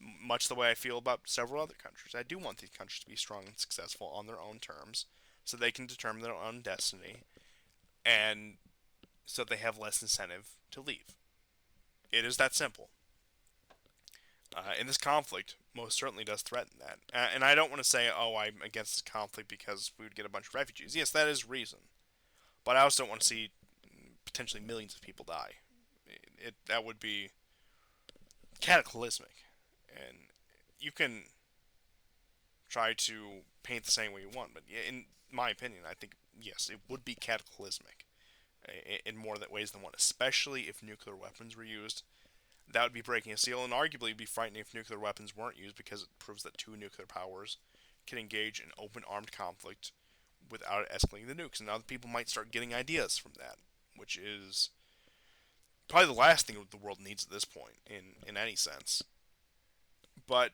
Much the way I feel about several other countries. I do want these countries to be strong and successful on their own terms, so they can determine their own destiny, and so they have less incentive to leave. It is that simple. And this conflict most certainly does threaten that. And I don't want to say, oh, I'm against this conflict because we would get a bunch of refugees. Yes, that is a reason. But I also don't want to see potentially millions of people die. That would be cataclysmic. And you can try to paint the same way you want, but in my opinion, I think, yes, it would be cataclysmic in more ways than one, especially if nuclear weapons were used. That would be breaking a seal, and arguably be frightening if nuclear weapons weren't used, because it proves that two nuclear powers can engage in open armed conflict without escalating the nukes. And now the people might start getting ideas from that, which is probably the last thing the world needs at this point, in any sense. But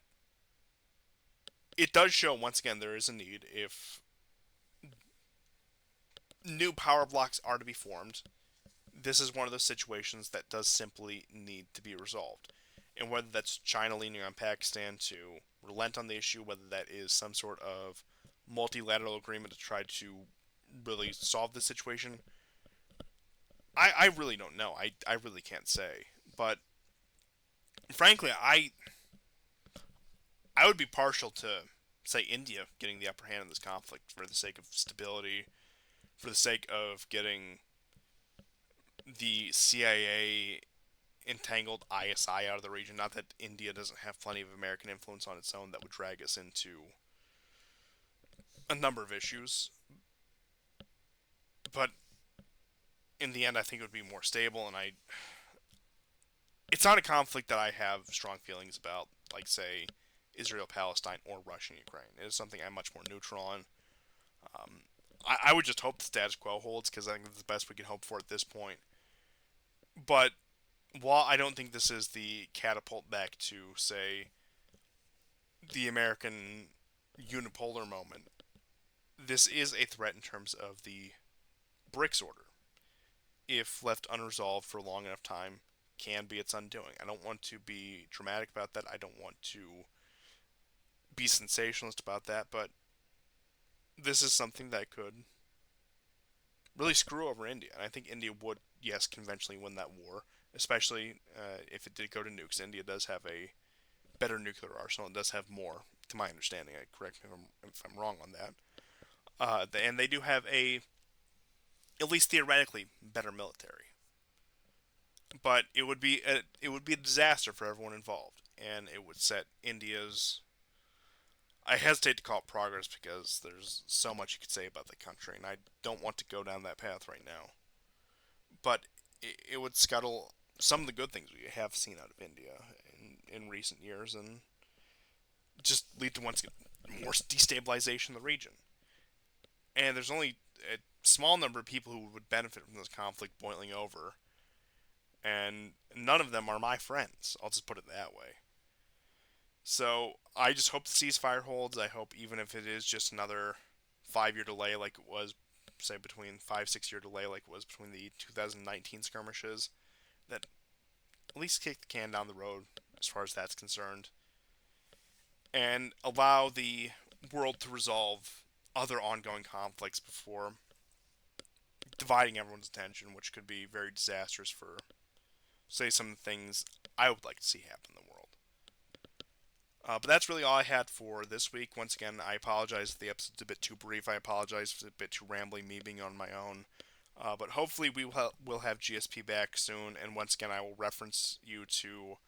it does show, once again, there is a need if new power blocks are to be formed. This is one of those situations that does simply need to be resolved. And whether that's China leaning on Pakistan to relent on the issue, whether that is some sort of multilateral agreement to try to really solve the situation, I really don't know. I really can't say. But frankly, I would be partial to, say, India getting the upper hand in this conflict for the sake of stability, for the sake of getting the CIA entangled ISI out of the region. Not that India doesn't have plenty of American influence on its own that would drag us into a number of issues. But in the end, I think it would be more stable, and it's not a conflict that I have strong feelings about, like, say, Israel-Palestine or Russia-Ukraine. It is something I'm much more neutral on. I would just hope the status quo holds, because I think it's the best we can hope for at this point. But while I don't think this is the catapult back to, say, the American unipolar moment, this is a threat in terms of the BRICS order, if left unresolved for a long enough time, can be its undoing. I don't want to be dramatic about that. I don't want to be sensationalist about that, but this is something that could really screw over India. And I think India would, yes, conventionally win that war, especially if it did go to nukes. India does have a better nuclear arsenal. It does have more, to my understanding. Correct me if I'm wrong on that. And they do have a, at least theoretically, better military. But it would be a disaster for everyone involved, and it would set India's. I hesitate to call it progress because there's so much you could say about the country, and I don't want to go down that path right now. But it would scuttle some of the good things we have seen out of India in recent years, and just lead to once again more destabilization in the region. And there's only a small number of people who would benefit from this conflict boiling over, and none of them are my friends. I'll just put it that way. So I just hope the ceasefire holds. I hope even if it is just another 5 year delay, like it was, say between 5 6 year delay, like it was between the 2019 skirmishes, that at least kick the can down the road as far as that's concerned, and allow the world to resolve other ongoing conflicts before dividing everyone's attention, which could be very disastrous for, say, some of the things I would like to see happen in the world. But that's really all I had for this week. Once again, I apologize if the episode's a bit too brief. I apologize if it's a bit too rambling, me being on my own. But hopefully we'll have GSP back soon. And once again, I will reference you to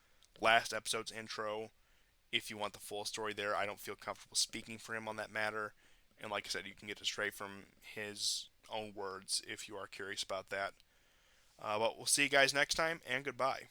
last episode's intro if you want the full story there. I don't feel comfortable speaking for him on that matter. And like I said, you can get it straight from his own words if you are curious about that. But we'll see you guys next time, and goodbye.